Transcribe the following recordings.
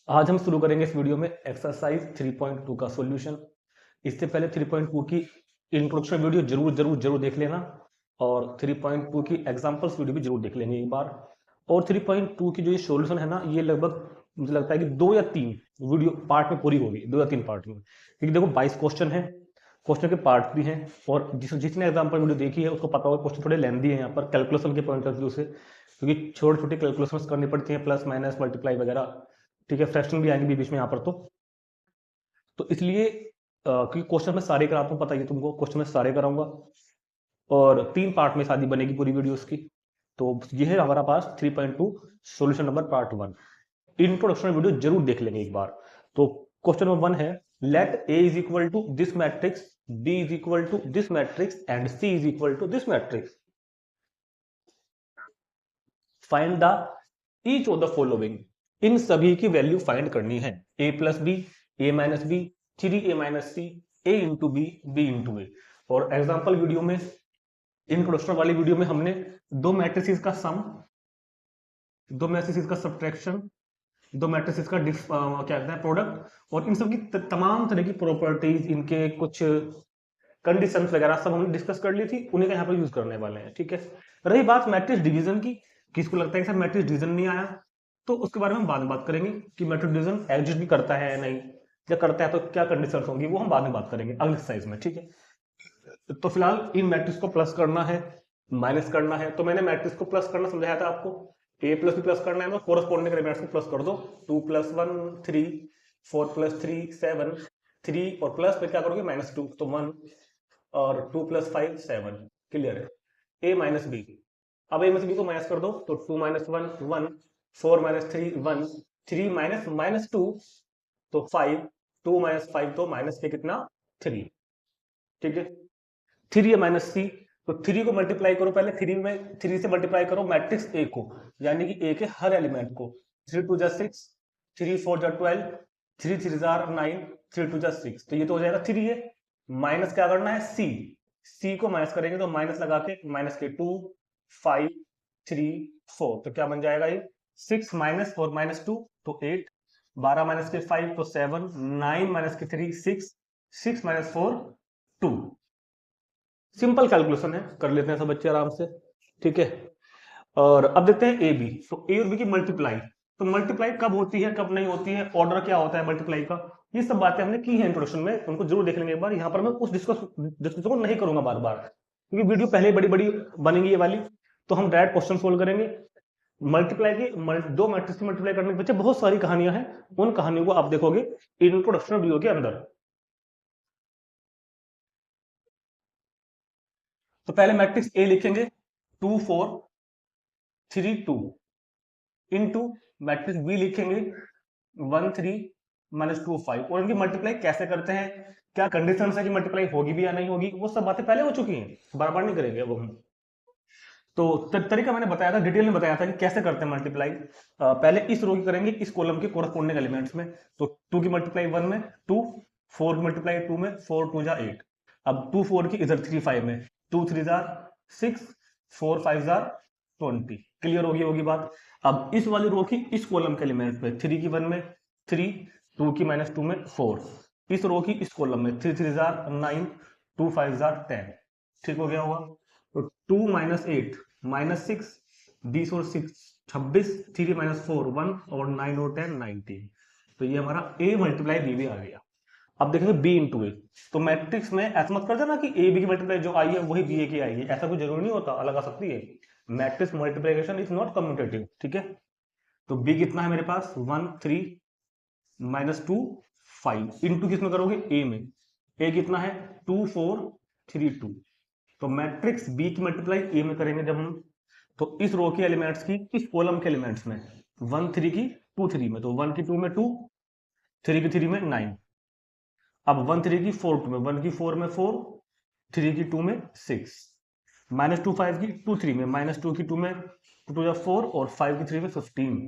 आज हम शुरू करेंगे इस वीडियो में एक्सरसाइज 3.2 का सॉल्यूशन। इससे पहले 3.2 की इंट्रोडक्शन वीडियो जरूर जरूर जरूर देख लेना और 3.2 की एग्जांपल्स वीडियो भी जरूर देख लेंगे एक बार। और 3.2 की जो ये सॉल्यूशन है ना, ये लगभग मुझे लगता है कि 2 या 3 वीडियो पार्ट में पूरी होगी, 2 या 3 पार्ट में, क्योंकि देखो 22 क्वेश्चन है, क्वेश्चन के पार्ट भी हैं। और जिसने एग्जाम्पल वीडियो देखी है उसको पता होगा क्वेश्चन थोड़े लेंदी है यहाँ पर कैलकुलेशन के पॉइंट ऑफ व्यू से, क्योंकि छोटी छोटी कैलकुलेशन करनी पड़ती है, प्लस माइनस मल्टीप्लाई वगैरह। ठीक है, फ्रैक्शन भी आएंगे बीच में यहाँ पर। तो इसलिए क्योंकि क्वेश्चन में सारे कराता हूँ, पता ही है तुमको, क्वेश्चन में सारे कराऊंगा और 3 पार्ट में शादी बनेगी पूरी वीडियो की। तो ये है हमारा पास 3.2 solution number part 1। Introduction video जरूर देख लेंगे एक बार। तो क्वेश्चन नंबर 1 है, let A is equal to this matrix, B is equal to this matrix and C is equal to this matrix. Find the each of the following. इन सभी की वैल्यू फाइंड करनी है। A plus B, A minus B, 3a minus C, A into B, B into A. और example video में, introduction वाली video में हमने दो मैट्रिसेस का सम, दो मैट्रिसेस का सब्ट्रैक्शन, दो मैट्रिसेस का क्या कहते हैं प्रोडक्ट, और इन सब की तमाम तरह की प्रॉपर्टीज, इनके कुछ कंडीशंस वगैरह सब हमने डिस्कस कर ली थी, उन्हीं का यहाँ पर यूज करने वाले हैं। ठीक है, रही बात मैट्रिक्स डिवीजन की, किसको लगता है कि सर मैट्रिक्स डिवीजन नहीं आया, तो उसके बारे में हम बाद में बात करेंगे कि मैट्रिक्स डिवीजन एग्जिस्ट भी करता है या नहीं, या करता है तो क्या कंडीशन होंगी, वो हम बाद में बात करेंगे अगले एक्सरसाइज में। ठीक है, तो फिलहाल इन मैट्रिक्स को प्लस करना है, माइनस करना है। तो मैंने मैट्रिक्स को प्लस करना समझाया था आपको, ए प्लस भी प्लस करना है तो कोरस्पॉन्डिंग एलिमेंट्स को प्लस कर दो। 2 + 1 3, 4 + 3 7, 3 और प्लस पे क्या करोगे -2, तो 1 और 2 + 5 7। क्लियर है, ए माइनस बी। अब ए माइनस बी को माइनस कर दो तो 2 - 1 1, 4 - 3 1, 3 - -2 तो 5, 2 - 5 तो माइनस के कितना 3। ठीक है, 3 या माइनस सी, तो 3 को मल्टीप्लाई करो पहले, 3 से मल्टीप्लाई करो मैट्रिक्स ए को, यानी कि ए के हर एलिमेंट को। 3 × 2 = 6, 3 × 4 = 12, 3 × 3 = 9, 3 × 2 = 6, तो ये तो हो जाएगा 3 है। माइनस क्या करना है, सी, सी को माइनस करेंगे तो माइनस लगा के माइनस के 2 5 3 4, तो क्या बन जाएगा ये 6 माइनस और -2 तो 8, 12 - के 5 तो 7, 9 - के 3 6, 6 - 4 2। सिंपल कैलकुलेशन है, कर लेते हैं सब बच्चे आराम से। ठीक है, और अब देखते हैं ए बी। तो ए और बी की मल्टीप्लाई, तो मल्टीप्लाई कब होती है कब नहीं होती है, ऑर्डर क्या होता है मल्टीप्लाई का, ये सब बातें हमने की है इंट्रोडक्शन में, उनको जरूर देख लेंगे एक बार। यहाँ पर मैं उस डिस्कशन को नहीं करूंगा बार बार, क्योंकि वीडियो पहले बड़ी बड़ी बनेंगी ये वाली। तो हम डायरेक्ट क्वेश्चन सोल्व करेंगे। मल्टीप्लाई की दो मैट्रिक्स की मल्टीप्लाई करने के पीछे बहुत सारी कहानियां हैं, उन कहानियों को आप देखोगे इंट्रोडक्शन वीडियो के अंदर। तो पहले मैट्रिक्स ए लिखेंगे 2 4 3 2 इनटू मैट्रिक्स बी लिखेंगे 1 3 -2 5। और इनकी मल्टीप्लाई कैसे करते हैं, क्या कंडीशन है कि मल्टीप्लाई होगी भी या नहीं होगी, वो सब बातें पहले हो चुकी हैं, बार बार नहीं करेंगे अब हम। तो तरीका मैंने बताया था, डिटेल में बताया था कि कैसे करते हैं मल्टीप्लाई। पहले इस रो की करेंगे इस कॉलम के कोरस्पोंडिंग एलिमेंट्स में। तो 2 की मल्टीप्लाई 1 में 2, 4 की मल्टीप्लाई 2 में 4 2 = 8। अब 2 4 की इधर 3 5 में 2 3 = 6, 4 5 = 20। क्लियर होगी बात। अब इस वाली रो की इस कॉलम के एलिमेंट्स में 3 की 1 में 3, 2 की -2 में 4, इस रो की इस कॉलम में 3 3 = 9, 2 5 = 10। ठीक हो गया होगा। तो 2 - 8 -6, 20 और 6 26, 3 - 4 1 और 9 और 10 19। तो ये हमारा a मल्टीप्लाई बी भी आ गया। अब देखेंगे b इंटू ए। तो मैट्रिक्स में ऐसा मत कर देना कि ए बी की मल्टीप्लाई जो आई है वही बी ए की आएगी, ऐसा कोई जरूरी नहीं होता, अलग आ सकती है। Matrix multiplication is not commutative. ठीक है, तो b कितना है मेरे पास 1 3 -2 5 इंटू किसमें करोगे a में, a कितना है 2 4 3 2। तो मैट्रिक्स बी की मल्टीप्लाई ए में करेंगे जब हम, तो इस रो के एलिमेंट्स की इस कॉलम के एलिमेंट्स में 1 3 की 2 3 में, तो 1 की 2 में 2, 3 की 3 में 9। अब 1 3 की 4 2 में, 1 की 4 में 4, 3 की 2 में 6, -2 5 की 2 3 में, -2 की 2 में 2 = 4 और 5 की 3 में 15,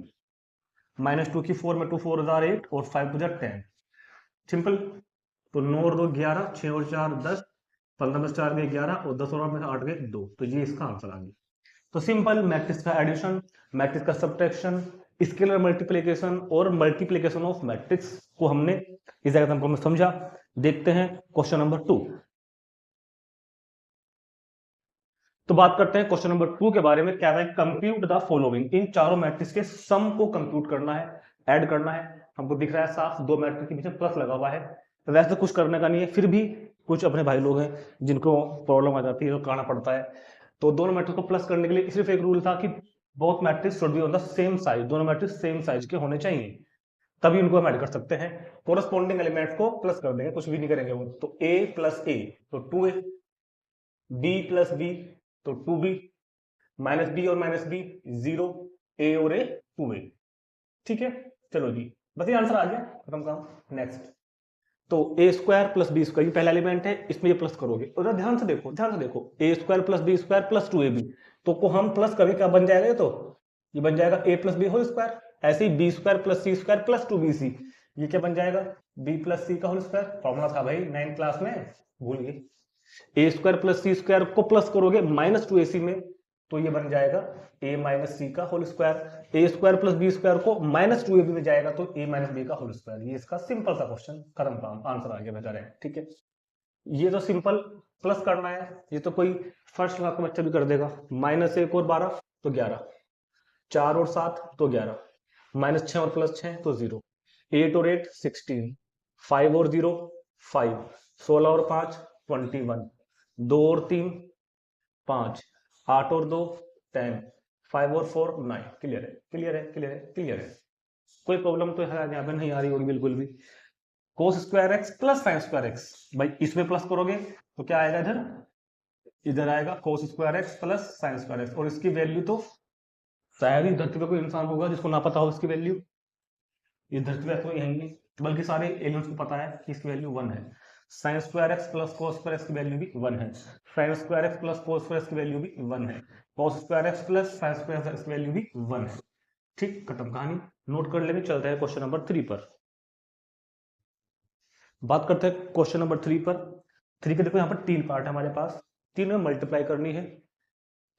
-2 की 4 में 2 4 = 8 और 5 2 = 10। सिंपल। तो 9 और 2 11, 6 और 4 10, 15 में 4 गए 11 और 10 और 8 गए 2, तो ये इसका आंसर आ गया। तो सिंपल मैट्रिक्स का एडिशन, मैट्रिक्स का सब्ट्रैक्शन, स्केलर मल्टीप्लिकेशन और मल्टीप्लिकेशन ऑफ मैट्रिक्स को हमने इस एग्जाम्पल में समझा। देखते हैं क्वेश्चन नंबर 2। तो बात करते हैं क्वेश्चन नंबर 2 के बारे में। क्या है? Compute the following. इन चारों मैट्रिक्स के सम को कंप्यूट करना है, ऐड करना है। हमको दिख रहा है साफ, दो मैट्रिक्स के पीछे प्लस लगा हुआ है। तो वैसे तो कुछ करने का नहीं है, फिर भी कुछ अपने भाई लोग हैं जिनको प्रॉब्लम आ जाती है तो करना पड़ता है। तो दोनों मैट्रिक्स को प्लस करने के लिए सिर्फ एक रूल था कि both matrix should be on the same size, दोनों मैट्रिक्स सेम साइज के होने चाहिए, तभी उनको हम ऐड कर सकते हैं। कोरस्पॉन्डिंग एलिमेंट्स को प्लस कर देंगे, कुछ भी नहीं करेंगे वो। तो a प्लस ए तो 2a, b प्लस b तो 2b, माइनस बी और माइनस बी 0, a और a 2a। ठीक है, चलो जी, बस ये आंसर आ गया, खत्म काम। नेक्स्ट, तो ए स्क्वायर प्लस बी स्क्वायर, ये पहला एलिमेंट है, इसमें ये प्लस करोगे। और ध्यान से देखो, ध्यान से देखो, A square plus B square plus 2ab, तो को हम प्लस करके क्या बन जाएगा? ये बन जाएगा a plus B whole square. ऐसे ही B square plus C square plus 2bc, ये क्या बन जाएगा? b प्लस सी का होल स्क्वायर। फॉर्मूला था भाई 9th क्लास में, भूल गए। ए स्क्वायर प्लस सी स्क्वायर को प्लस करोगे माइनस 2ac में, तो ये बन जाएगा a माइनस सी का होल स्क्वायर। ए स्क्वायर प्लस बी स्क्वायर को माइनस 2ab में जाएगा तो a माइनस बी का होल स्क्वायर। ये इसका सिंपल सा क्वेश्चन, खत्म काम, आंसर आ गया बेहतर है। ठीक है, ये तो सिंपल प्लस करना है, ये तो कोई फर्स्ट क्लास का बच्चा भी कर देगा। माइनस 1 और 12 तो 11, 4 और 7 तो 11, माइनस 6 और प्लस 6 तो 0, 8 और 8 16, 5 और 0 5, 16 और 5 21, 2 और 3 5, 8 और 2 10, 5 और 4 9। क्लियर है, क्लियर है, क्लियर है, क्लियर है। कोई प्रॉब्लम तो है यहाँ पे नहीं आ रही होगी बिल्कुल भी। Cos square x plus sine square x, भाई इसमें प्लस करोगे तो क्या आएगा? इधर, इधर आएगा cos square x plus sine square x. और इसकी वैल्यू तो शायद ही धरती पे कोई इंसान होगा जिसको ना पता हो इसकी वैल्यू। ये धरती पे तो यही नहीं, बल्कि सारे एलिमेंट्स को पता है कि इसकी वैल्यू 1 है। Sine square x plus cos square x की वैल्यू भी 1 है। Sine square x plus cos square x की वैल्यू भी 1 है। Cos square x plus sine square x की वैल्यू भी 1 है। ठीक, खत्म कहानी, नोट कर लेंगे। चलते हैं क्वेश्चन नंबर 3 पर। बात करते हैं क्वेश्चन नंबर 3 पर। 3 के देखो यहाँ पर 3 पार्ट है हमारे पास, 3 में मल्टीप्लाई करनी है।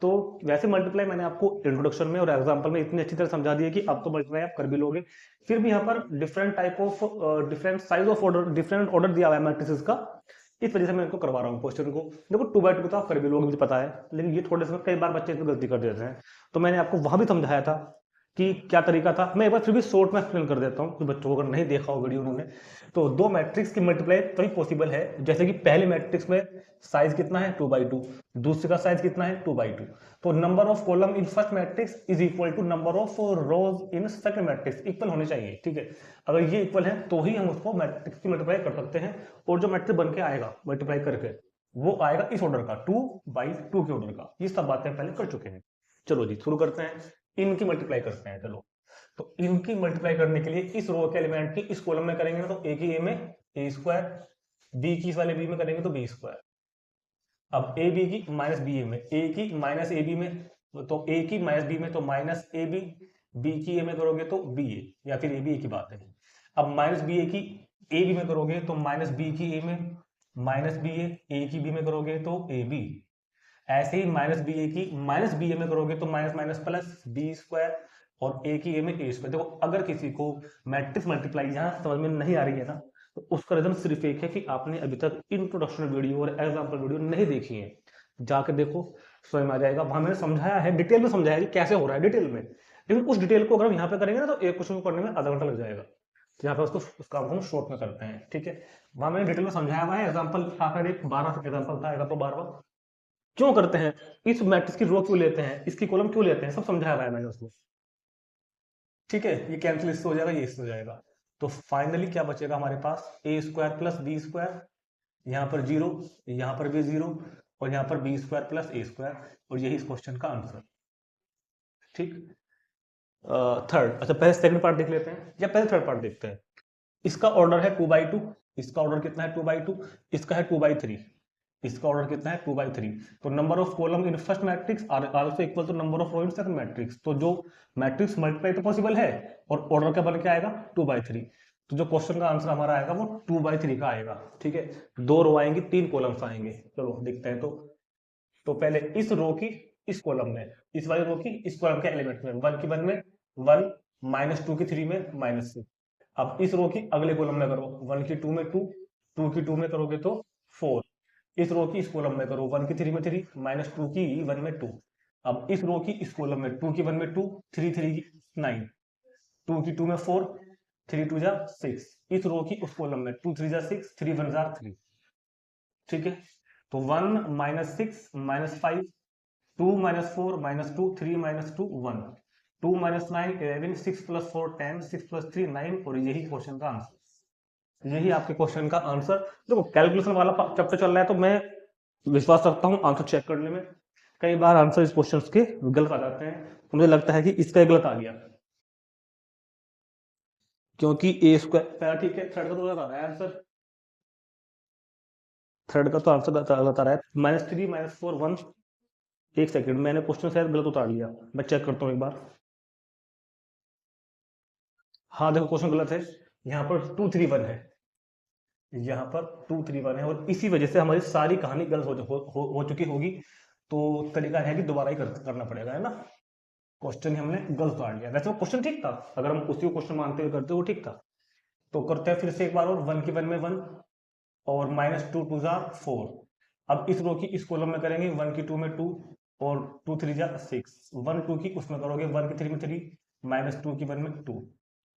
तो वैसे मल्टीप्लाई मैंने आपको इंट्रोडक्शन में और एग्जांपल में इतनी अच्छी तरह समझा दिया कि अब तो मल्टीप्लाई आप कर भी लोगे। फिर भी यहाँ पर different type of different size of order, different order दिया हुआ है मैट्रिसेस का, इस वजह से मैं इनको करवा रहा हूँ क्वेश्चन को। देखो 2 बाय 2 तो आप कर भी लोगे, मुझे पता है, लेकिन ये थोड़े से कई बार बच्चे इसमें गलती कर देते हैं। तो मैंने आपको वहां भी समझाया था कि क्या तरीका था। मैं एक बार फिर भी शॉर्ट में एक्सप्लेन कर देता हूँ कि बच्चों को अगर नहीं देखा हो वीडियो उन्होंने। तो दो मैट्रिक्स की मल्टीप्लाई तभी पॉसिबल है, जैसे कि पहले मैट्रिक्स में साइज कितना है 2 बाई 2, दूसरे का साइज कितना है 2 बाई 2। तो number of column in first matrix is equal to number of rows in second matrix, equal होने चाहिए। ठीक है, अगर ये इक्वल है तो ही हम उसको मैट्रिक्स की मल्टीप्लाई कर सकते हैं। और जो मैट्रिक्स बन के आएगा मल्टीप्लाई करके, वो आएगा इस ऑर्डर का, 2 बाई 2 के ऑर्डर का। ये सब बातें पहले कर चुके हैं। चलो जी, शुरू करते हैं, इनकी मल्टीप्लाई करते हैं। चलो, तो इनकी मल्टीप्लाई करने के लिए इस रो के एलिमेंट की इस कॉलम में करेंगे ना, तो ए की ए में ए स्क्वायर, बी की इस वाले बी में करेंगे तो बी स्क्वायर। अब ए बी की माइनस बी ए में, ए की माइनस ए बी में, तो ए की माइनस बी में तो माइनस ए बी, बी की ए में करोगे तो बी ए, या फिर ए बी ए की बात है। अब माइनस बी ए की ए बी में करोगे तो माइनस बी की ए में माइनस बी ए की बी में करोगे तो ए बी। ऐसे ही माइनस बी ए की माइनस बी ए में करोगे तो minus minus plus B square, और ए की ए में ए स्क्वायर। देखो, अगर किसी को मैट्रिक्स मल्टीप्लाई यहाँ समझ में नहीं आ रही है ना, तो उसका रीजन सिर्फ एक है कि आपने अभी तक इंट्रोडक्शन वीडियो और एग्जाम्पल वीडियो नहीं देखी है। जाकर देखो, समझ में आ जाएगा। वहां मैंने समझाया है, डिटेल में समझाया है कि कैसे हो रहा है, डिटेल में। लेकिन उस डिटेल को अगर हम यहाँ पे करेंगे ना, तो एक क्वेश्चन को करने में आधा घंटा लग जाएगा। तो यहाँ पे उसको उस काम को हम शॉर्ट में करते हैं। ठीक है, वहां मैंने डिटेल में समझाया हुआ है। एग्जाम्पल आकर एक 12 एग्जाम्पल था, एग्जाम्पल 12 क्यों करते हैं, इस मैट्रिक्स की रो क्यों लेते हैं, इसकी कॉलम क्यों लेते हैं, सब समझाया हुआ है मैंने उसमें। ठीक है, ये कैंसिल इससे हो जाएगा, ये इससे हो जाएगा। तो फाइनली क्या बचेगा हमारे पास? ए स्क्वायर प्लस बी स्क्वायर, यहाँ पर 0, यहाँ पर भी 0, और यहाँ पर बी स्क्वायर प्लस ए स्क्वायर। और यही इस क्वेश्चन का आंसर। ठीक, थर्ड, अच्छा पहले सेकंड पार्ट देख लेते हैं या पहले थर्ड पार्ट देखते हैं। इसका ऑर्डर है 2 बाई 2, इसका ऑर्डर कितना है 2 बाई 2, इसका है 2 बाई 3, इसका ऑर्डर कितना है 2 बाई 3। तो number of column in first matrix are also equal to number of row in second matrix. तो जो मैट्रिक्स मल्टीप्लाई तो पॉसिबल है, और ऑर्डर क्या बन के आएगा 2 बाई 3। तो जो क्वेश्चन का आंसर हमारा आएगा वो 2 बाई 3 का आएगा। ठीक है, 2 रो आएंगी, 3 कॉलम्स आएंगे। चलो देखते हैं। तो पहले इस रो की इस कॉलम में, इस वाली रो की इस कॉलम के एलिमेंट में, 1 की 1 में 1, -2 की 3 में -6। अब इस रो की अगले कॉलम में करो, 1 की 2 में 2, 2 की 2 में करोगे तो 4। इस रो की इस कॉलम में करो, 1 की 3 में 3, -2 की 1 में 2। अब इस रो की इस कॉलम में 2 की 1 में 2, 3 3 की 9, 2 की 2 में 4, 3 2 जा 6। इस रो की उस कॉलम में 2 3 जा 6, 3 1 जा 3। ठीक है, तो 1 -6 -5, 2 -4 -2, 3 -2 1, 2 -9 11, 6 + 4 10, 6 + 3 9, और यही क्वेश्चन का आंसर। यही आपके क्वेश्चन का आंसर। देखो कैलकुलेशन वाला चैप्टर चल रहा है तो मैं विश्वास रखता हूँ आंसर चेक करने में। कई बार आंसर इस क्वेश्चन के गलत आ जाते हैं, तो मुझे लगता है कि इसका गलत आ गया, क्योंकि ए स्क्वायर, ठीक है, थर्ड का तो गलत आ रहा है आंसर, थर्ड का तो आंसर गलत आ रहा है। -3 -4 1। एक सेकंड, मैंने क्वेश्चन शायद गलत उतार लिया, मैं चेक करता हूँ एक बार। हाँ देखो क्वेश्चन गलत है, यहाँ पर 2 3 1 है, यहाँ पर 2 3 1 है, और इसी वजह से हमारी सारी कहानी गलत हो चुकी होगी। तो तरीका है कि दोबारा ही करना पड़ेगा, है ना। क्वेश्चन हमने गलत उतार लिया, वैसे वो क्वेश्चन ठीक था, अगर हम उसी को क्वेश्चन मानते हुए करते वो ठीक था। तो करते हैं फिर से एक बार, और 1 की 1 में 1, और -2 2 जा 4। अब इस रो की इस कॉलम में करेंगे, 1 की 2 में 2, और 2 3 जा 6, 1 2 की उसमें करोगे, 1 की 3 में 3, -2 की 1 में 2।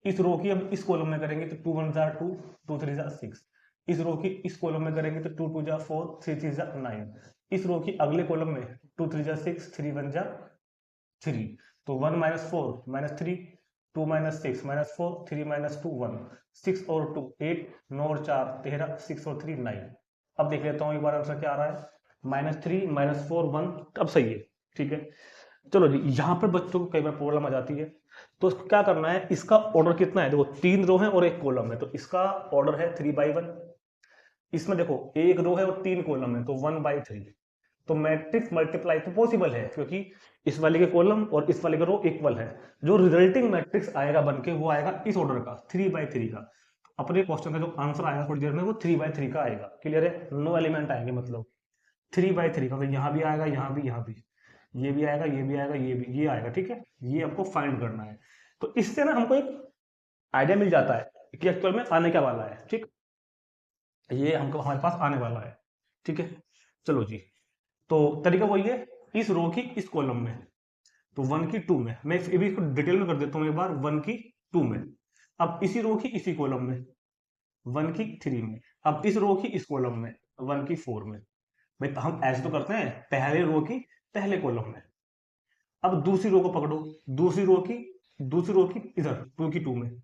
इस रो की अब इस कॉलम में करेंगे तो 2 1 जा 2, 2 3 जा 6। इस रो की इस कॉलम में करेंगे तो 2 2 जा 4, 3 3 जा 9। इस रो की अगले कॉलम में 2 3 जा 6, 3 1 जा 3। तो 1 -4 -3, 2 -6 -4, 3 -2 1, 6 और 2 8, 9 और 4 13, 6 और 3 9। अब देख लेता हूँ एक बार आंसर क्या आ रहा है, -3 -4 1। अब सही है, ठीक है। चलो जी, यहाँ पर बच्चों को कई बार प्रॉब्लम आ जाती है, तो क्या करना है, इसका ऑर्डर कितना है, देखो 3 रो है और एक कॉलम है, तो इसका ऑर्डर है 3/1। इसमें देखो एक रो है और 3 कॉलम है, तो 1/3। तो मैट्रिक्स मल्टीप्लाई तो पॉसिबल है, क्योंकि इस वाले के कॉलम और इस वाले का रो इक्वल है। जो रिजल्टिंग मैट्रिक्स आएगा बनके वो आएगा इस ऑर्डर का, 3/3 का। अपने क्वेश्चन का जो आंसर आएगा थोड़ी देर में वो 3/3 का आएगा। क्लियर है, नो एलिमेंट आएंगे, मतलब 3/3 का, तो यहाँ भी आएगा, यहाँ भी, यहाँ भी, ये भी आएगा, ये भी आएगा, ये भी, ये आएगा। ठीक है, ये हमको फाइंड करना है। तो इससे ना हमको एक आइडिया मिल जाता है कि एक्चुअल में आने क्या वाला है। ठीक, ये हमको हमारे पास आने वाला है। ठीक है, चलो जी, तो तरीका वही है, इस रो की इस कॉलम में, तो 1 की 2 में, मैं ये भी इसको डिटेल में कर देता हूँ एक बार, 1 की 2 में। अब इसी रो की इसी कॉलम में, 1 की 3 में। अब इस रो की इस कॉलम में, 1 की 4 में। भाई हम ऐसे तो करते हैं, पहले रो की पहले कॉलम में। अब दूसरी रो को पकड़ो, दूसरी रो की इधर 2 की 2 में,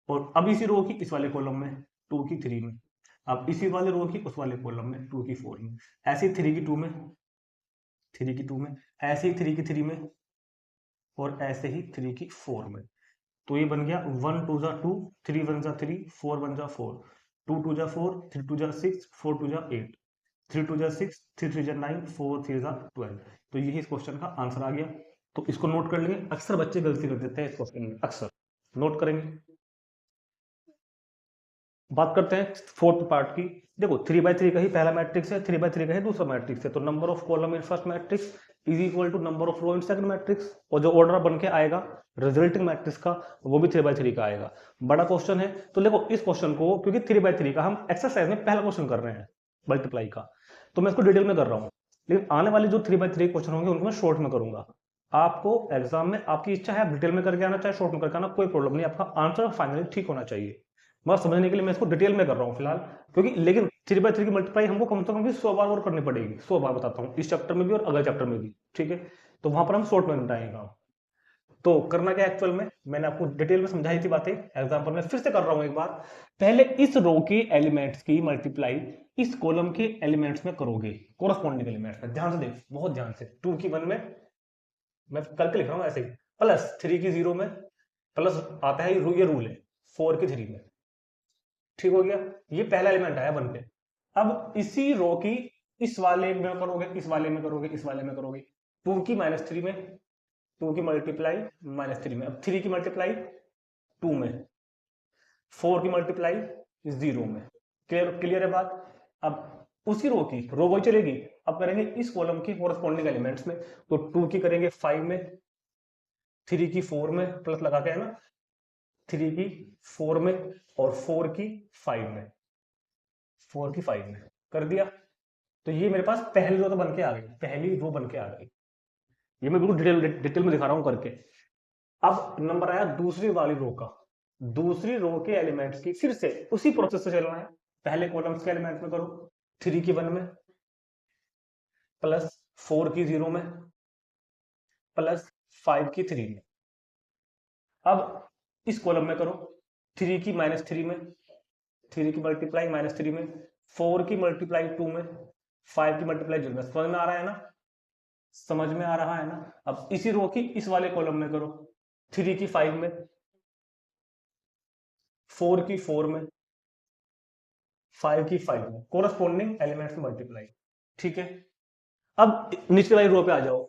और अब इसी रो की इस वाले कॉलम में, 2 की 3 में। अब इसी वाले रो की उस वाले कॉलम में, 2 की 4 में। ऐसे 3 की 2 में, 3 की 2 में, ऐसे ही 3 की 3 में, और ऐसे ही 3 की 4 में। तो ये बन गया 1 2 जा 2, 3 1 जा 3, 4 1 जा 4, 2 2 जा 4, 3 2 जा 6, 4 2 जा 8, 3 2 जा 6, 3 3 जा 9, 4 3 जा 12। तो यही इस क्वेश्चन का आंसर आ गया। तो इसको नोट कर लेंगे, अक्सर बच्चे गलती कर देते हैं इस क्वेश्चन में, अक्सर नोट करेंगे। बात करते हैं फोर्थ पार्ट की। देखो 3/3 का ही पहला मैट्रिक्स है, 3/3 का ही दूसरा मैट्रिक्स है, तो number of column in first matrix is equal to number of row in second matrix, और जो ऑर्डर बन के आएगा रिजल्टिंग मैट्रिक्स का वो भी 3/3 का आएगा। बड़ा क्वेश्चन है, तो देखो इस क्वेश्चन को, क्योंकि 3/3 का हम एक्सरसाइज में पहला क्वेश्चन कर रहे हैं मल्टीप्लाई का, तो मैं इसको डिटेल में कर रहा हूँ, लेकिन आने वाले जो 3/3 क्वेश्चन होंगे उनको मैं शॉर्ट में करूंगा। आपको एग्जाम में आपकी इच्छा है, आप डिटेल में करके आना, चाहे शॉर्ट में करके आना, कोई प्रॉब्लम नहीं, आपका आंसर फाइनली ठीक होना चाहिए। मैं समझने के लिए मैं इसको डिटेल में कर रहा हूँ फिलहाल, क्योंकि लेकिन 3/3 की मल्टीप्लाई हमको कम से कम भी 100 बार और करनी पड़ेगी, 100 बार बताता हूँ, इस चैप्टर में भी और अगले चैप्टर में भी। ठीक है, तो वहां पर हम शॉर्ट में निपटाएंगे। तो करना क्या एक्चुअल में, मैंने आपको डिटेल में समझाई थी बातें, एग्जाम्पल में फिर से कर रहा हूं एक बार। पहले इस रो के एलिमेंट्स की मल्टीप्लाई इस कॉलम के एलिमेंट्स में करोगे, कोरस्पॉन्डिंग एलिमेंट्स में। ध्यान से देख, बहुत ध्यान से, 2 की 1 में, मैं करके लिख रहा हूँ ऐसे ही, प्लस 3 की 0 में, प्लस आता है ये रूल है 4 की 3 में। ठीक हो गया, ये पहला एलिमेंट आया 1 पे। अब इसी रो की इस वाले में करोगे, इस वाले में करोगे, इस वाले में करोगे, 2 की -3 में, 2 की मल्टीप्लाई -3 में, अब 3 की मल्टीप्लाई 2 में, 4 की मल्टीप्लाई 0 में। क्लियर क्लियर है बात। अब उसी रो वही चलेगी, अब करेंगे इस कॉलम के कोरस्पॉन्डिंग एलिमेंट्स में, तो 2 की करेंगे 5 में, 3 की 4 में प्लस लगा के, है ना, 3 की 4 में और 4 की 5 में, 4 की 5 में कर दिया। तो ये मेरे पास पहली रो तो बन के आ गई, पहली रो बन के आ गई। ये मैं बिल्कुल डिटेल में दिखा रहा हूं करके। अब नंबर आया दूसरी वाली रो का। दूसरी रो के एलिमेंट्स की फिर से उसी प्रोसेस से चलना है। पहले कॉलम्स के एलिमेंट में करो, 3 की 1 में प्लस 4 की 0 में प्लस 5 की 3 में। अब इस कॉलम में करो, 3 की -3 में, 3 की मल्टीप्लाई -3 में, 4 की मल्टीप्लाई 2 में, 5 की मल्टीप्लाई 0 में। समझ में आ रहा है ना, समझ में आ रहा है ना। अब इसी रो की इस वाले कॉलम में करो, 3 की 5 में, 4 की 4 में, 5 की 5 में, कोरस्पोंडिंग एलिमेंट्स मल्टीप्लाई। ठीक है, अब निचले वाली रो पे आ जाओ।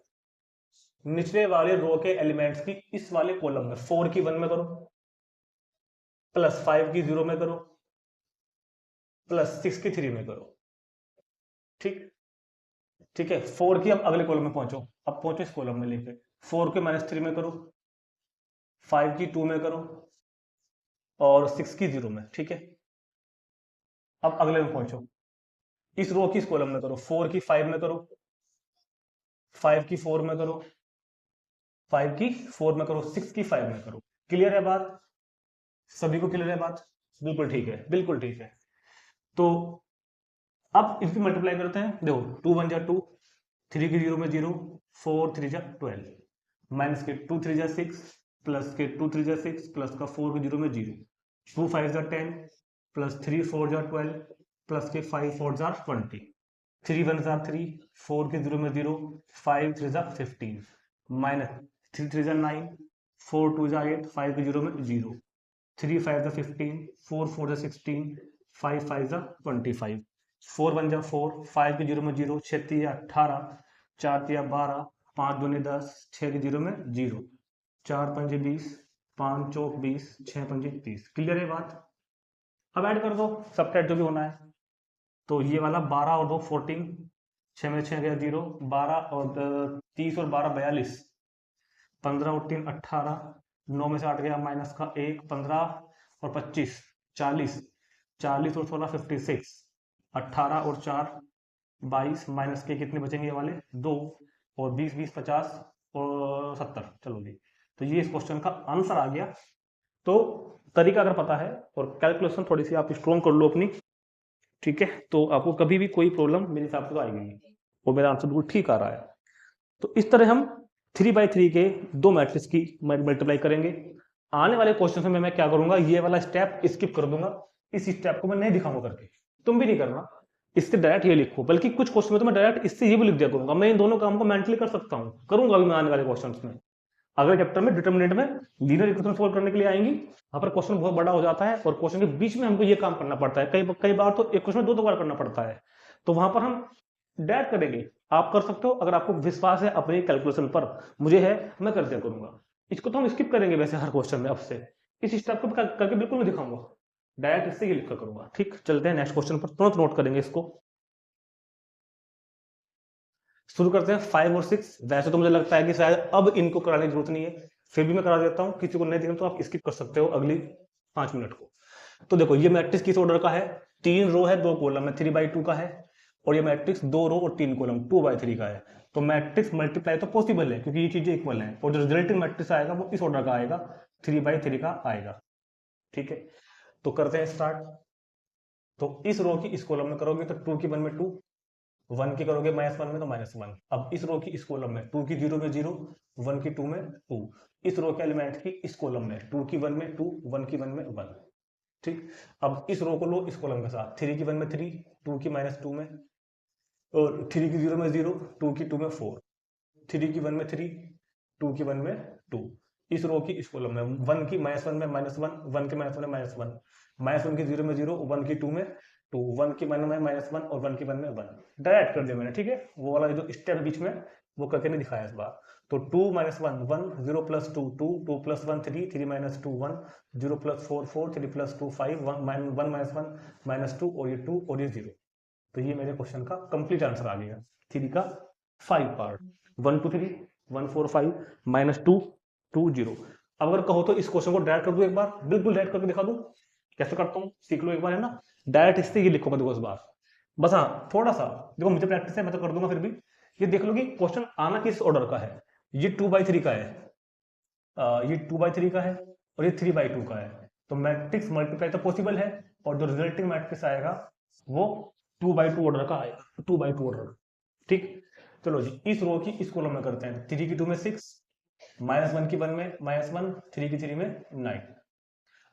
निचले वाले रो के एलिमेंट्स की इस वाले कॉलम में 4 की 1 में करो, प्लस 5 की 0 में करो, प्लस 6 की 3 में करो। ठीक, ठीक है। 4 की अब अगले कॉलम में पहुंचो, अब पहुंचो इस कॉलम में लेके, 4 के -3 में करो, 5 की 2 में करो और 6 की 0 में। ठीक है, अब अगले में पहुंचो, इस रो की इस कॉलम में करो, 4 की 5 में करो, 5 की 4 में करो, 5 की 4 में करो, 6 की 5 में करो। क्लियर है बात, सभी को क्लियर है बात? बिल्कुल ठीक है, बिल्कुल ठीक है। तो अब इसकी मल्टीप्लाई करते हैं। देखो 2 1 जा 2, 3 की 0 में 0, 4 3 जा 12, माइनस के 2 3 जा 6, प्लस के 2 3 जा 6, प्लस का 4 की 0 में 0, 2 5 जा 10, प्लस 3 4 जा 12, प्लस के 5 4 जा 20, 3 1 जा 3, 4 के 0 में 0, 5 3 जा 15, माइनस 3 3 जा 9, 4 2 जा 8, 5 के 0 में 0, 3 5 जा 15, 4 4 जा 16, 5 5 जा 25, 4 1 जा 4, 5 के 0 में 0, 6 3 18, 4 3 12, 5 2 10, 6 के 0 में 0, 4 5 20, 5 4 20, 6 5 30। क्लियर है बात? अब ऐड कर दो सबट्रैक्ट जो भी होना है। तो ये वाला 12 और 2 14, 6 में 6 गया 0, 12 और 30 और 12 42, 15 और 3 18, 9 में से 8 गया माइनस का 1, 15 और 25 40, 40 और 16 56, 18 और 4 22, माइनस के कितने बचेंगे ये वाले 2, और 20 20 50 और 70। चलो जी, तो ये इस क्वेश्चन का आंसर आ गया। तो तरीका अगर पता है और कैलकुलेशन थोड़ी सी आप स्ट्रॉन्ग कर लो अपनी, ठीक है, तो आपको कभी भी कोई प्रॉब्लम मेरे हिसाब से तो आएगी नहीं, और मेरा आंसर बिल्कुल ठीक आ रहा है। तो इस तरह हम 3/3 के दो मैट्रिक्स की मल्टीप्लाई करेंगे। आने वाले क्वेश्चन में मैं क्या करूंगा, ये वाला स्टेप स्किप कर दूंगा, इस स्टेप को मैं नहीं दिखाऊंगा करके, तुम भी नहीं करना, इससे डायरेक्ट ये लिखो। बल्कि कुछ क्वेश्चन में तो मैं डायरेक्ट इससे ये भी लिख दिया करूंगा। मैं इन दोनों काम को मेंटली कर सकता हूं, करूंगा भी मैं आने वाले क्वेश्चन में। अगले चैप्टर में डिटरमिनेंट में लीनियर इक्वेशन सोल्व करने के लिए आएंगी, वहां पर क्वेश्चन बहुत बड़ा हो जाता है और क्वेश्चन के बीच में हमको ये काम करना पड़ता है। कई बार तो एक क्वेश्चन दो बार करना पड़ता है, तो वहां पर हम डायरेक्ट करेंगे। आप कर सकते हो अगर आपको विश्वास है अपने कैलकुलेशन पर, मुझे है, मैं कर दिया करूंगा। इसको तो हम स्किप करेंगे वैसे हर क्वेश्चन में अब से, इस स्टेप को करके बिल्कुल नहीं दिखाऊंगा, डायरेक्ट इससे ही लिखकर करूंगा। ठीक, चलते हैं नेक्स्ट क्वेश्चन पर, तुरंत नोट करेंगे इसको। शुरू करते हैं 5 और 6। वैसे तो मुझे लगता है कि शायद अब इनको कराने की जरूरत नहीं है, फिर भी मैं करा देता हूं। किसी को नहीं दिखा तो आप स्किप कर सकते हो अगली 5 मिनट को। तो देखो ये मैट्रिक्स किस ऑर्डर का है, 3 रो है 2 कॉलम है, 3/2 का है। और ये मैट्रिक्स 2 रो और 3 कॉलम 2/3 का है। तो मैट्रिक्स मल्टीप्लाई तो पॉसिबल है क्योंकि ये चीजें इक्वल हैं, और जो रिजल्टिंग मैट्रिक्स आएगा वो इस ऑर्डर का आएगा, 3/3 का आएगा। ठीक है, तो करते हैं स्टार्ट। तो इस रो की इस कॉलम में करोगे तो 2 की 1 में 2, 1 की करोगे -1 में तो -1। अब इस रो की इस कॉलम में 2 की 0 में 0, 1 की 2 में 2। इस रो के एलिमेंट की इस कॉलम में 2 की 1 में 2, 1 की 1 में 1। ठीक, अब इस रो को लो इस कॉलम के साथ, 3 की 1 में 3, 2 की -2 में, और 3 की 0 में 0, 2 की 2 में 4, 3 की 1 में 3, 2 की 1 में 2। इस रो की इस कॉलम में 1 की -1 में -1, 1 के -1 में -1, -1 की 0 में 0, 1 की 2 में 2, 1 की 1 में -1 और 1 की 1 में 1। डायरेक्ट कर दिया मैंने, ठीक है, वो वाला जो स्टेप बीच में वो करके नहीं दिखाया इस बार। तो 2 - 1 1, 0 + 2 2, 2 + 1 3, 3 - 2 1, 0 + 4 4, 3 + 2 5, 1 -1 -2 और ये 2 और ये 0। तो ये मेरे क्वेश्चन का कंप्लीट आंसर आ गया, 3 का 5 पार्ट, 1 2 3 1 4 5 -2 2 0। अगर कहो तो इस क्वेश्चन को डायरेक्ट कर दूं एक बार, बिल्कुल डायरेक्ट करके दिखा दूं, कैसे करता हूँ सीख लो एक बार, है ना। डायरेक्ट इससे ये लिखोगे देखो इस बार, बस हाँ थोड़ा सा देखो, मुझे प्रैक्टिस है मैं तो कर दूंगा, फिर भी ये देख लो कि क्वेश्चन आना किस ऑर्डर का है। ये 2/3 का है, ये 2/3 का है, और ये 3/2 का है। तो मैट्रिक्स मल्टीप्लाई तो पॉसिबल है, और जो रिजल्टिंग मैट्रिक्स आएगा वो 2/2 ऑर्डर का आएगा, 2/2 ऑर्डर। ठीक, चलो जी इस रो की इस कॉलम में करते हैं। 3 की 2 में 6, -1 की 1 में -1, 3 की 3 में 9।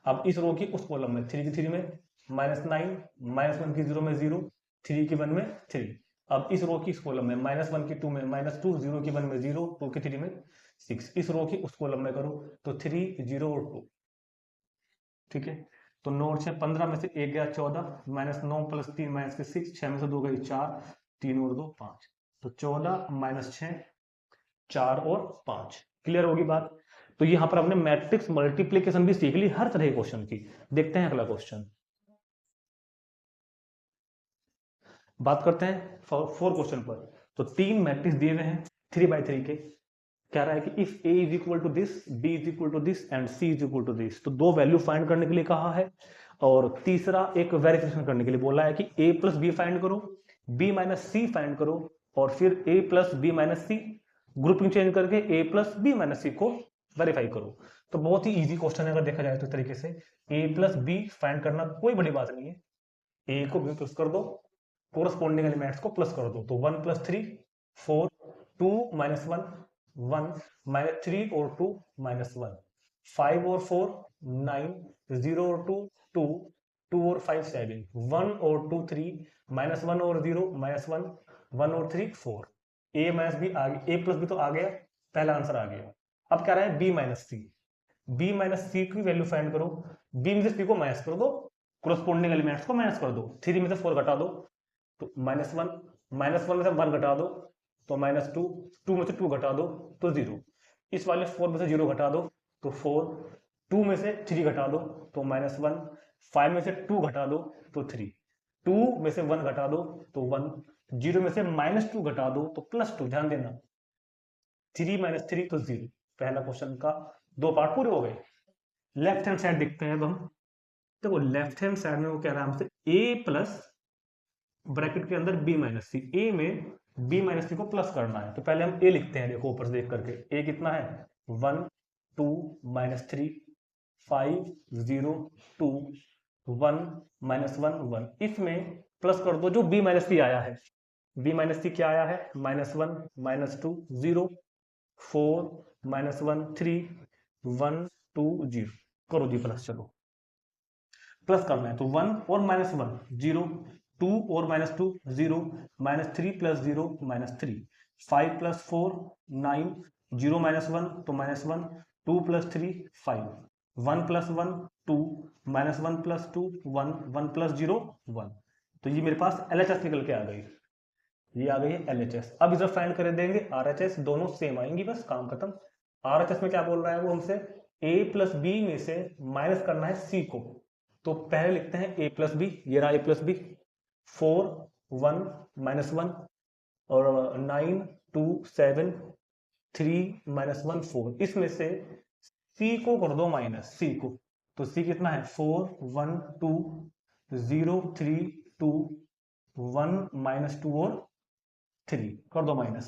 अब इस रो की उस कॉलम में 3 की 3 में -9, -1 की 0 में 0, 3 की 1 में 3। अब इस रो की इस कॉलम में -1 की 2 में -2, 0 की 1 में 0, 2 की 3 में 6। इस रो की उस कॉलम में करो तो 3, 0 और 2। ठीक है, तो 9 और 6 15 में से 1 गया 14, -9 + 3 -6, 6 में से 2 गई 4, 3 और 2 5, तो 14 -6 4 और 5। क्लियर होगी बात। तो यहां पर हमने मैट्रिक्स मल्टीप्लीकेशन भी सीख ली हर तरह के क्वेश्चन की। देखते हैं अगला क्वेश्चन, बात करते हैं 4 क्वेश्चन पर। तो 3 मैट्रिक्स दिए हुए हैं 3/3 के। कह रहा है कि if a is equal to this, b is equal to this and c is equal to this. तो 2 वैल्यू फाइंड करने के लिए कहा है, और तीसरा एक वेरिफिकेशन करने के लिए बोला है कि a + b फाइंड करो, b - c फाइंड करो, और फिर a + b - c grouping change करके a + b - c को वेरीफाई करो। तो बहुत ही इजी क्वेश्चन है अगर देखा जाए तो इस तरीके से। a + b फाइंड करना कोई बड़ी बात नहीं है, a को b प्लस कर दो, कोरस्पॉन्डिंग एलिमेंट्स को प्लस कर दो, तो 1 + 3 4, 2 - 1 1 -3 और 2 -1, 5 और 4 9, 0 और 2 2, 2 और 5 7, 1 और 2 3, -1 और 0 -1, 1 और 3 4। a - b आ गया, a + b तो आ गया, पहला आंसर आ गया। अब कह रहा है b - c, b - c की वैल्यू फाइंड करो, b में से c को माइनस कर दो, कोरस्पॉन्डिंग एलिमेंट्स को माइनस कर दो, 3 में से 4 घटा दो तो -1, -1 में से 1 घटा दो तो -2, 2 में से 2 घटा दो तो 0, इस वाले 4 में से 0 घटा दो तो 4, 2 में से 3 घटा दो तो -1, 5 में से 2 घटा दो तो 3, 2 में से 1 घटा दो तो 1, 0 में से -2 घटा दो तो +2। ध्यान देना 3 - 3 तो 0। पहला क्वेश्चन का 2 पार्ट पूरे हो गए। लेफ्ट हैंड साइड देखते हैं अब हम। देखो लेफ्ट हैंड साइड में वो कह रहा है हमसे a प्लस ब्रैकेट के अंदर b - c, a में b - c को प्लस करना है। तो पहले हम a लिखते हैं, देखो ऊपर से देख करके a कितना है 1 2 -3 5 0 2 1 -1 1, इसमें प्लस कर दो जो b - c आया है। b - c क्या आया है -1 -2 0 4 -1 3 1 2 0, करो जी प्लस। चलो प्लस करना है तो 1 और -1 0, 2 और -2 0, -3 + 0 -3, 5 + 4 9, 0 -1 तो -1, 2 + 3 5, 1 + 1 2, -1 + 2 1, 1 + 0 1। तो ये मेरे पास LHS निकल के आ गई, ये आ गई है LHS। अब इधर फाइंड कर देंगे RHS, दोनों सेम आएंगी, बस काम खत्म। RHS में क्या बोल रहा है वो हमसे, a + b में से माइनस करना है c को। तो पहले लिखते हैं a + b, ये रहा a + b, 4 1 -1 और 9 2 7 3 -1 4, इसमें से c को कर दो माइनस, c को। तो c कितना है 4 1 2 0 3 2 1 -2 और 3, कर दो माइनस।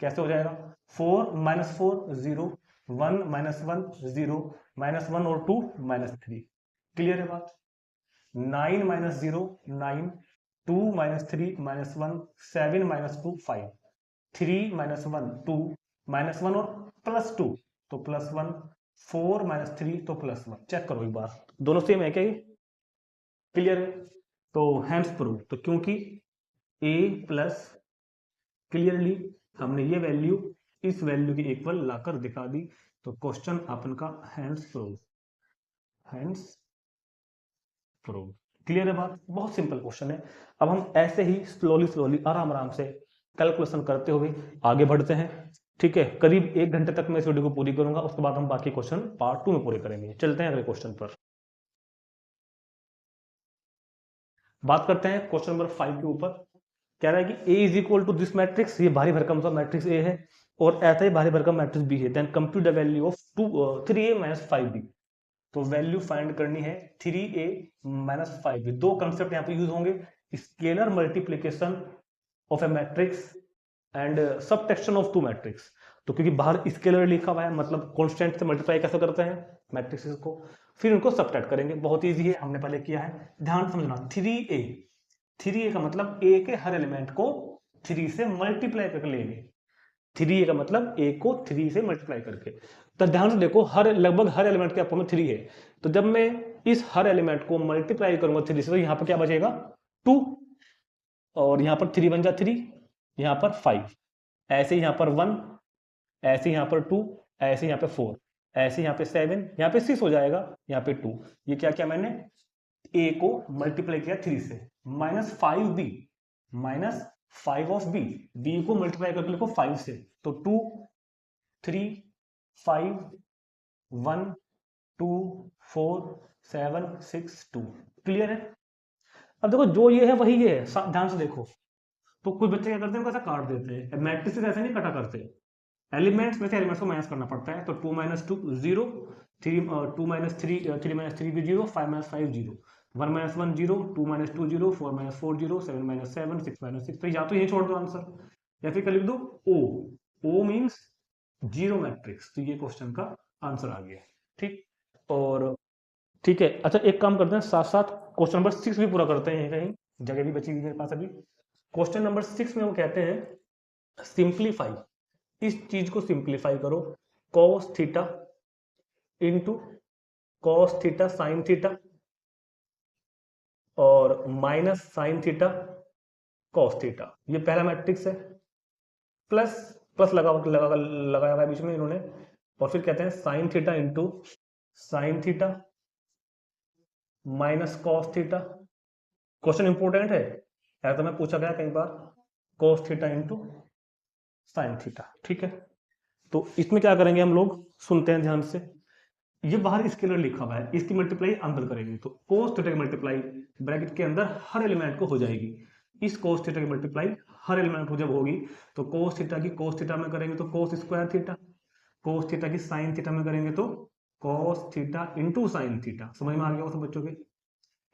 कैसे हो जाएगा 4 - 4 0, 1 -1 0, -1 और 2 -3। क्लियर है बात। 9 - 0 9, 2 - 3 -1, 7 - 2 5, 3 -1 2, -1 और +2 तो +1, 4 - 3 तो +1। चेक करो एक बार, दोनों सेम है क्या ये? क्लियर है। तो हैंस प्रूव, तो क्योंकि a प्लस क्लियरली हमने ये वैल्यू इस वैल्यू की इक्वल लाकर दिखा दी, तो क्वेश्चन अपन का hence prove, hence prove. Clear है बात, बहुत सिंपल क्वेश्चन है। अब हम ऐसे ही स्लोली आराम आराम से कैलकुलेशन करते हुए आगे बढ़ते हैं। ठीक है, करीब 1 घंटे तक मैं इस वीडियो को पूरी करूंगा, उसके बाद हम बाकी क्वेश्चन पार्ट 2 में पूरे करेंगे। चलते हैं अगले क्वेश्चन पर। बात करते हैं क्वेश्चन नंबर 5 के ऊपर। कह रहा है कि a is equal to this matrix, ये भारी भरकम सा मैट्रिक्स A है, और ऐसा ही भारी भरकम मैट्रिक्स भी है, then compute the value of 3a minus 5b। तो वैल्यू फाइंड करनी है 3a माइनस 5b। दो कंसेप्ट यहाँ पे यूज होंगे, scalar multiplication of a matrix and subtraction of two matrix. तो क्योंकि बाहर स्केलर लिखा हुआ है, मतलब कांस्टेंट से मल्टीप्लाई कैसे करते हैं मैट्रिक्स को, फिर उनको सबट्रैक्ट करेंगे। बहुत इजी है, हमने पहले किया है, ध्यान समझना। 3a का मतलब a के हर एलिमेंट को 3 से मल्टीप्लाई करके लेंगे। 3a का मतलब a को 3 से मल्टीप्लाई करके। तो ध्यान से देखो, लगभग हर एलिमेंट के आपको में 3 है, तो जब मैं इस हर एलिमेंट को मल्टीप्लाई करूंगा 3 से, तो यहाँ पर क्या बचेगा 2, और यहाँ पर 3 बन जा 3, यहाँ पर 5, ऐसे यहाँ पर 1, ऐसे यहाँ पर 2, ऐसे यहाँ पे 4, ऐसे यहाँ पे 7, यहाँ पे 6 हो जाएगा, यहाँ पे 2। ये क्या किया मैंने, a को मल्टीप्लाई किया 3 से, minus 5b, minus 5 of b को मल्टीप्लाई करके लिखो 5 से, तो 2 3 5 1 2 4 7 6 2। क्लियर है? अब देखो जो ये है वही ये है, ध्यान से देखो। तो कुछ बच्चे क्या करते हैं, ऐसा काट देते हैं, मैट्रिक्स ऐसे नहीं कटा करते, एलिमेंट्स में से एलिमेंट्स को माइनस करना पड़ता है। तो 2 माइनस 2 0, 3 2 माइनस 3 3 माइनस 3 भी 0, 5 minus 5 0, 1 minus 1 0, 2 minus 2 0, 4 minus 4 0, 7 minus 7, 6 minus 6। तो या तो यही छोड़ दो आंसर, या फिर लिख दो ओ मीन्स जीरो मैट्रिक्स। तो ये क्वेश्चन का आंसर आ गया। ठीक, और ठीक है, अच्छा एक काम करते हैं, साथ साथ क्वेश्चन नंबर 6 भी पूरा करते हैं, कहीं जगह भी बची हुई है मेरे पास अभी। क्वेश्चन नंबर 6 में वो कहते हैं सिंप्लीफाई, इस चीज को सिंप्लीफाई करो, cos theta into cos theta sine theta और minus sine theta cos theta. ये पहला मैट्रिक्स है, प्लस प्लस लगाया हुआ बीच में इन्होंने, और फिर कहते हैं sine theta into sine theta minus cos theta. Question important है, ऐसा मैं पूछा गया कई बार, cos theta into sine theta. ठीक है, तो इसमें क्या करेंगे हम लोग, सुनते हैं ध्यान से। ये बाहर स्केलर लिखा हुआ है, इसकी मल्टीप्लाई अंदर करेंगे, तो cos थीटा की मल्टीप्लाई ब्रैकेट के अंदर हर एलिमेंट को हो जाएगी। इस cos थीटा की मल्टीप्लाई हर एलिमेंट को जब होगी, तो cos थीटा की cos थीटा में करेंगे तो cos square theta, cos theta की साइन थीटा में करेंगे तो cos theta into sine theta. समझ में आ गया सब बच्चों के?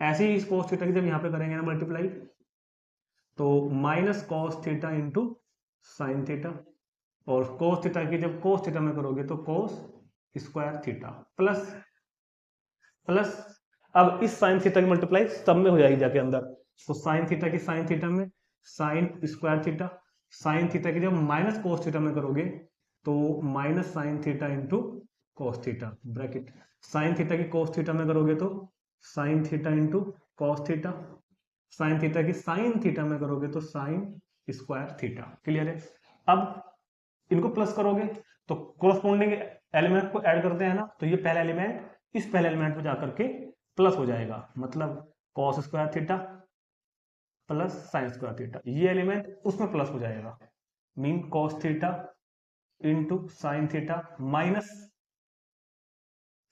ऐसे ही इस cos थीटा की जब यहाँ पे करेंगे ना मल्टीप्लाई, तो minus cos theta into sine theta, और cos थीटा की जब cos थीटा में करोगे तो cos square theta, plus plus अब इस साइन थीटा की मल्टीप्लाई सब में हो जाएगी जाके अंदर, तो साइन थीटा की साइन थीटा में sine square theta, sine theta की जब माइनस cos थीटा में करोगे तो minus sine theta into cos theta bracket, sine theta की cos थीटा में करोगे तो sine theta into cos theta, sine theta की साइन थीटा में करोगे तो साइन स्क्वायर थीटा। क्लियर है? अब इनको प्लस करोगे तो कोरस्पोंडिंग एलिमेंट को ऐड करते हैं ना, तो ये पहला एलिमेंट इस पहले एलिमेंट में जाकर के प्लस हो जाएगा, मतलब cos square theta plus sine square theta, ये एलिमेंट उसमें प्लस हो जाएगा, mean cos theta into sine theta minus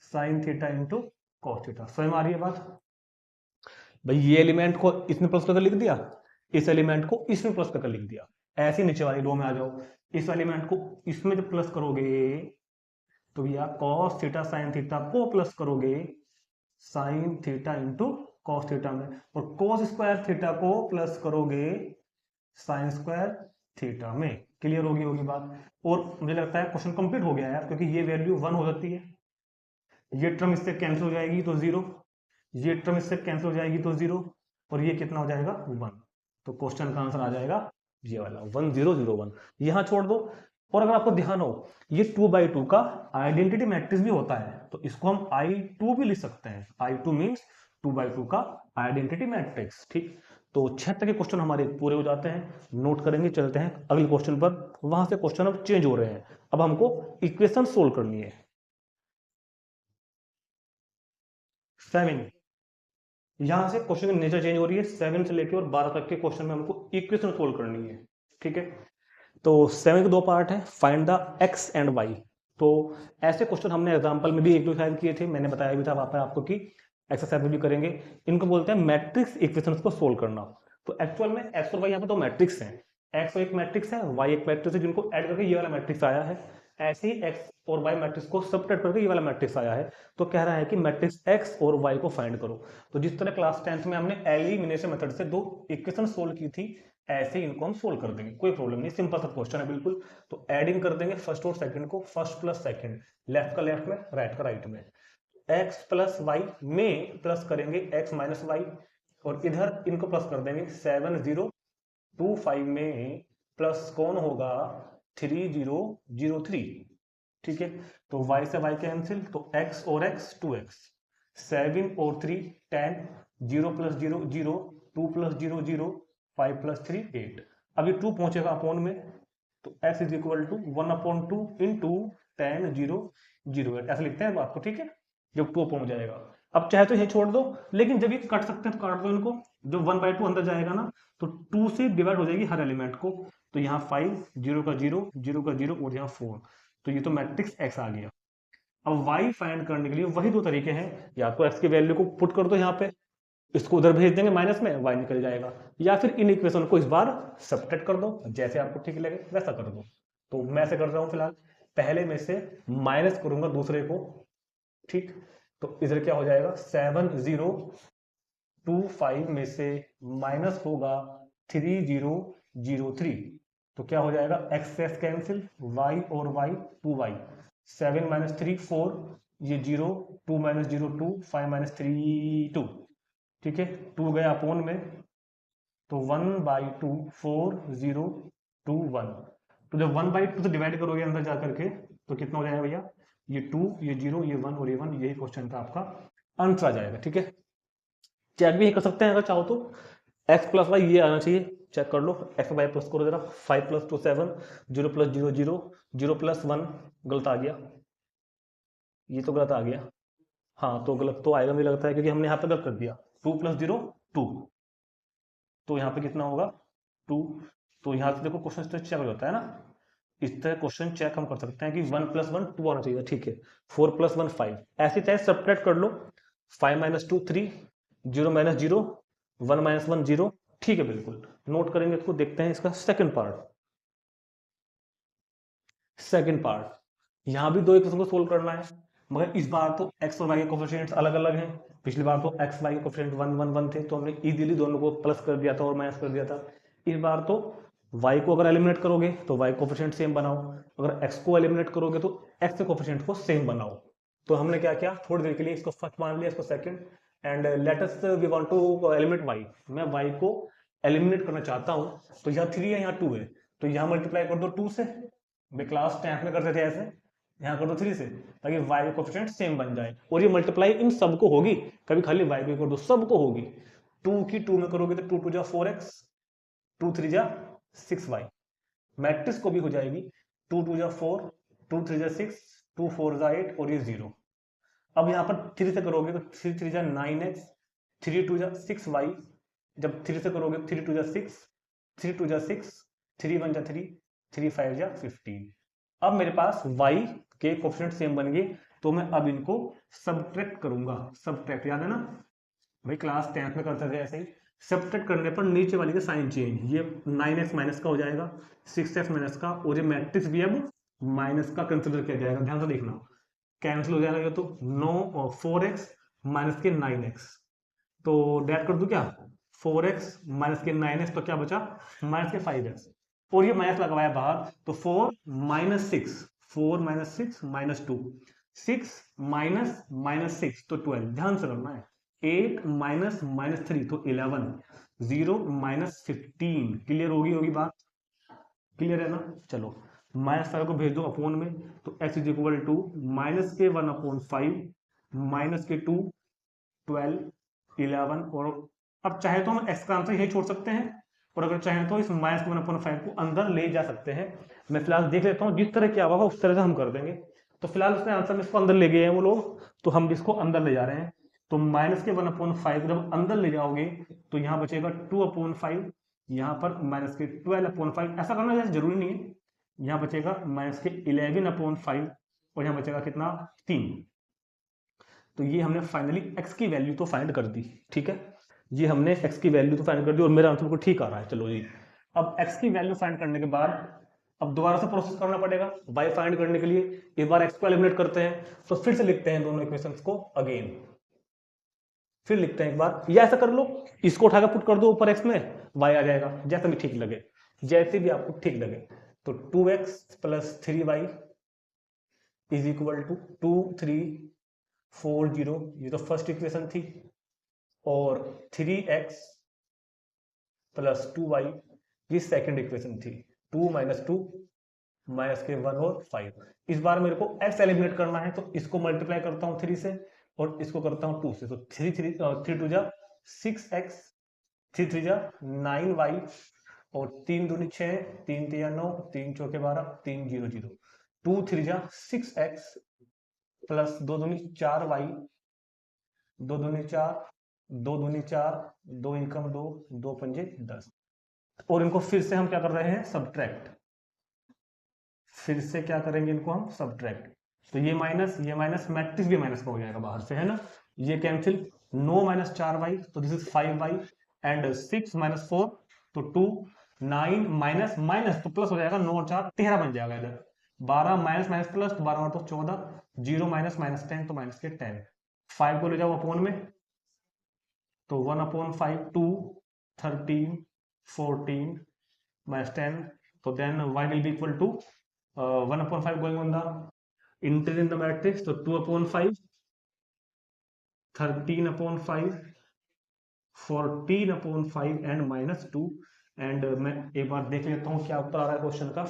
sine theta into cos theta. समझ में आ रही है बात? भाई ये एलिमेंट को इसमें प्लस करके लिख दिया, इस एलिमेंट को इसमें प्लस करके लिख दिया। ऐसे नीचे वाली रो में आ जाओ, इस एलिमेंट को इसमें जब प्लस करोगे तो भैया cos थीटा साइन थीटा को प्लस करोगे sine theta into cos theta में, और cos स्क्वायर थीटा को प्लस करोगे साइन स्क्वायर थीटा में। क्लियर होगी बात? और मुझे लगता है क्वेश्चन कंप्लीट हो गया यार, क्योंकि ये वैल्यू 1 हो जाती है, ये टर्म इससे कैंसिल हो जाएगी तो 0, ये टर्म इससे कैंसिल हो जाएगी तो 0, और ये कितना हो जाएगा 1। तो क्वेश्चन का आंसर आ जाएगा ये वाला 1001। यहां छोड़ दो। और अगर आपको ध्यान हो, ये 2/2 का आइडेंटिटी मैट्रिक्स भी होता है, तो इसको हम I2 भी लिख सकते हैं। I2 मींस 2/2 का आइडेंटिटी मैट्रिक्स। ठीक, तो 6 तक के क्वेश्चन हमारे पूरे हो जाते हैं, नोट करेंगे, चलते हैं अगले क्वेश्चन पर। वहां से क्वेश्चन अब चेंज हो रहे हैं, अब हमको इक्वेशन सोल्व करनी है। 7, यहां से क्वेश्चन की नेचर चेंज हो रही है, 7 से लेकर और 12 तक के क्वेश्चन में हमको इक्वेशन सोल्व करनी है। ठीक है, तो 7 के 2 पार्ट है, find the x and y। तो ऐसे क्वेश्चन हमने एग्जांपल में भी 1-2 शायद किए थे, मैंने बताया भी था वहां पर आपको कि एक्सरसाइज में भी करेंगे। इनको बोलते हैं मैट्रिक्स इक्वेशंस को सोल्व करना। तो एक्चुअल में x और y यहाँ पे 2 मैट्रिक्स हैं, एक्स एक मैट्रिक्स है, वाई एक मैट्रिक्स है, जिनको ऐड करके ये वाला मैट्रिक्स आया है। ऐसे ही एक्स और वाई मैट्रिक्स को सबट्रैक्ट करके ये वाला मैट्रिक्स आया है। तो कह रहा है कि मैट्रिक्स एक्स और वाई को फाइंड करो। तो जिस तरह क्लास 10th में हमने एलिमिनेशन मेथड से दो इक्वेशन सोल्व की थी, ऐसे ही इनको हम सोल्व कर देंगे, कोई प्रॉब्लम नहीं, सिंपल सा क्वेश्चन है बिल्कुल। तो एडिंग कर देंगे फर्स्ट और सेकंड को, फर्स्ट प्लस सेकंड, लेफ्ट का लेफ्ट में, राइट का राइट में। एक्स प्लस वाई में प्लस करेंगे एक्स माइनस वाई, और इधर इनको प्लस कर देंगे 7025 में प्लस कौन होगा 3003। ठीक है, तो y से y कैंसिल, तो x और x 2x, 7 और 3 10, 0 प्लस 0 0, 2 प्लस 0 0, 5 प्लस 3 8। अभी 2 पहुंचेगा अपॉन में, तो x is equal to 1/2 into 10 0 0 8 ऐसा लिखते हैं बात को। ठीक है, जब 2 पहुंच जाएगा। अब चाहे तो ये छोड़ दो, लेकिन जब ये कट सकते हैं तो काट दो इनको। जब 1/2 अंदर जाएगा ना, तो 2 से डिवाइड हो जाएगी हर एलिमेंट को। तो यहाँ 5, 0 का 0, 0 का 0 और यहाँ 4। तो ये तो मैट्रिक्स x आ गया। अब y फाइंड करने के लिए वही दो तरीके हैं, या तो x की वैल्यू को पुट कर दो यहाँ पे, इसको उधर भेज देंगे माइनस में, y निकल जाएगा, या फिर इन इक्वेशन को इस बार सब्ट्रैक्ट कर दो, जैसे आपको ठीक लगे वैसा कर दो। तो मैं ऐसे कर रहा हूँ फिलहाल, पहले में से माइनस करूंगा दूसरे को। ठीक, तो इधर क्या हो जाएगा 7025 में से माइनस होगा 3003, तो क्या हो जाएगा x से x कैंसिल, y और y 2y, 7 माइनस 3 4, ये 0, 2 माइनस 0 2, 5 माइनस 3 2। ठीक है, 2 गया अपॉन में, तो 1/2 4 0 2 1। तो जब 1/2 से डिवाइड करोगे अंदर जा करके, तो कितना हो जाएगा भैया, ये 2 ये 0 ये 1 और ये 1, यही क्वेश्चन का आपका आंसर आ जाएगा। ठीक है, चेक भी कर सकते हैं अगर चाहो तो, x प्लस वाई ये आना चाहिए, चेक कर लो। x वाई प्लस करो जरा, 5 प्लस 2 7, 0 प्लस 0 0, 0 प्लस 1 गलत आ गया, ये तो गलत आ गया। हाँ, तो गलत तो आएगा मुझे लगता है, क्योंकि हमने यहाँ पे गलत कर दिया। 2 प्लस 0 2, तो यहाँ पे कितना होगा 2। तो यहाँ से देखो क्वेश्चन चेक होता है ना, इस तरह क्वेश्चन चेक हम कर सकते हैं कि 1 प्लस 1 2 आना चाहिए। ठीक है, 4 प्लस 1 5, ऐसी चाहे सब्ट्रैक्ट कर लो, 5 माइनस 2 3, 0 माइनस 0, 1 माइनस 1 0। ठीक है, बिल्कुल नोट करेंगे इसको। देखते हैं इसका सेकंड पार्ट। सेकंड पार्ट, यहां भी दो इक्वेशन को सोल्व करना है, मगर इस बार तो x और y के कोफिशिएंट्स अलग अलग हैं। पिछली बार तो x y के कोफिशिएंट 1 1 1 थे, तो हमने इजीली दोनों को प्लस कर दिया था और माइनस कर दिया था। इस बार तो y को अगर एलिमिनेट करोगे तो y कोफिशिएंट सेम बनाओ, अगर x को एलिमिनेट करोगे तो x के कोफिशिएंट को सेम बनाओ। तो हमने क्या किया, थोड़ी देर के लिए इसको फर्स्ट मान लिया, इसको second, and let us we want to eliminate y। मैं y को एलिमिनेट करना चाहता हूं, तो यहाँ 3 है यहाँ 2 है, तो यहाँ मल्टीप्लाई कर दो 2 से। मैं क्लास 10 में करते थे ऐसे, यहाँ कर दो 3 से, ताकि y के कोफिशिएंट सेम बन जाए। और ये मल्टीप्लाई इन सबको होगी, कभी खाली y को कर दो, सबको होगी। 2 की 2 में करोगे तो 2 2 जा 4x, 2 3 जा 6y। मैट्रिक्स को भी हो जाएगी 2 2 जा 4, 2 3 जा 6, 2 4 जा 8 और ये 0। अब यहाँ पर 3 से करोगे तो 3 3 जा 9x, 3 2 जा 6y। जब 3 से करोगे 3 2 जा 6, 3 2 जा 6, 3 1 जा 3, 3 5 जा 15। अब मेरे पास y के कोफिशिएंट सेम बन गए, तो मैं अब इनको सबट्रैक्ट करूंगा। सबट्रैक्ट याद है ना भाई, क्लास 10 में करते थे ऐसे ही। सबट्रैक्ट करने पर नीचे वाली का साइन चेंज, ये 9x माइनस का हो जाएगा, 6x माइनस का, और ये मैट्रिक्स भी अब माइनस का कंसिडर किया जाएगा। ध्यान से देखना, कैंसिल हो जाएगा ये तो 9 और 4x माइनस के 9x, तो डेट कर दूं क्या, 4x माइनस के 9x, तो क्या बचा माइनस के 5x, और ये माइनस लगवाया बाहर, तो 4 minus 6, 4 minus 6 minus 2, 6 minus minus 6 तो 12। ध्यान से करना है, 8 माइनस माइनस 3 तो 11, 0 माइनस 15। क्लियर होगी बात, क्लियर है ना। चलो माइनस 5 को भेज दो अपॉन में, तो x is equal to minus के 1/5 माइनस के 2 12 11। और अब चाहे तो हम x का आंसर यही छोड़ सकते हैं, और अगर चाहें तो इस माइनस के 1/5 को अंदर ले जा सकते हैं। मैं फिलहाल देख लेता हूँ, जिस तरह क्या होगा उस तरह से हम कर देंगे। तो फिलहाल उसने आंसर में इसको अंदर ले गए हैं वो लोग, तो हम इसको अंदर ले जा रहे हैं। तो माइनस के 1/5 जब अंदर ले जाओगे तो यहाँ बचेगा 2/5, यहाँ पर माइनस के 12/5। ऐसा करना जैसे जरूरी नहीं है, यहाँ बचेगा माइनस के 11/5, और यहाँ बचेगा कितना 3। तो ये हमने फाइनली x की वैल्यू तो फाइंड कर दी। ठीक है, ये हमने x की वैल्यू तो फाइंड कर दी, और मेरा आंसर बिल्कुल ठीक आ रहा है। चलो जी, अब x की वैल्यू फाइंड करने के बाद अब दोबारा से प्रोसेस करना पड़ेगा y फाइंड करने के लिए। एक बार x को एलिमिनेट करते हैं तो फिर से लिखते हैं दोनों इक्वेशंस को अगेन, फिर लिखते हैं एक बार, या ऐसा कर लो इसको उठाकर पुट कर दो ऊपर x में, y आ जाएगा, जैसा भी ठीक लगे, जैसे भी आपको ठीक लगे। तो 2x plus 3y is equal to 2 3 4 0, ये तो फर्स्ट इक्वेशन थी, और 3x प्लस 2y ये सेकेंड इक्वेशन थी। 2 माइनस 2 माइनस के 1 और 5। इस बार मेरे को x एलिमिनेट करना है, तो इसको मल्टीप्लाई करता हूँ 3 से और इसको करता हूँ 2 से, तो 3 2 जा 6x, 3 3 जा 9y, और 3 दूनी 6, 3 3 9, 3 चौके 12, 3 0 0, 2 3 जा 6x प्लस 2 दूनी 4y, 2 दूनी 4, 2 दूनी 4, 2 एकम 2, 2 पंजे 10, और इनको फिर से हम क्या कर रहे हैं, सब्ट्रैक्ट। फिर से क्या करेंगे, इनको हम सब्ट्रैक्ट, तो ये माइनस मैट्रिक्स भी माइनस का हो जाएगा बाहर से, है ना, ये कैंसिल, 9 माइनस 4y, तो this is 5y, and 6 minus 4 तो 2, 9 माइनस माइनस तो प्लस हो जाएगा, 9 और 4 13 बन जाएगा इधर, 12 माइनस माइनस प्लस तो 12 और तो 14, 0 माइनस माइनस 10 तो माइनस के 10, 5 को ले जाओ अपोन में, तो 1 अपॉन 5 2, 13 14 माइनस 10, तो then y will be equal to 1 upon 5 going on the integral in the matrix, तो 2 upon 5, 13 upon 5, 14 upon 5 and minus 2, and मैं एक बार देख लेता हूँ क्या उत्तर आ रहा है क्वेश्चन का,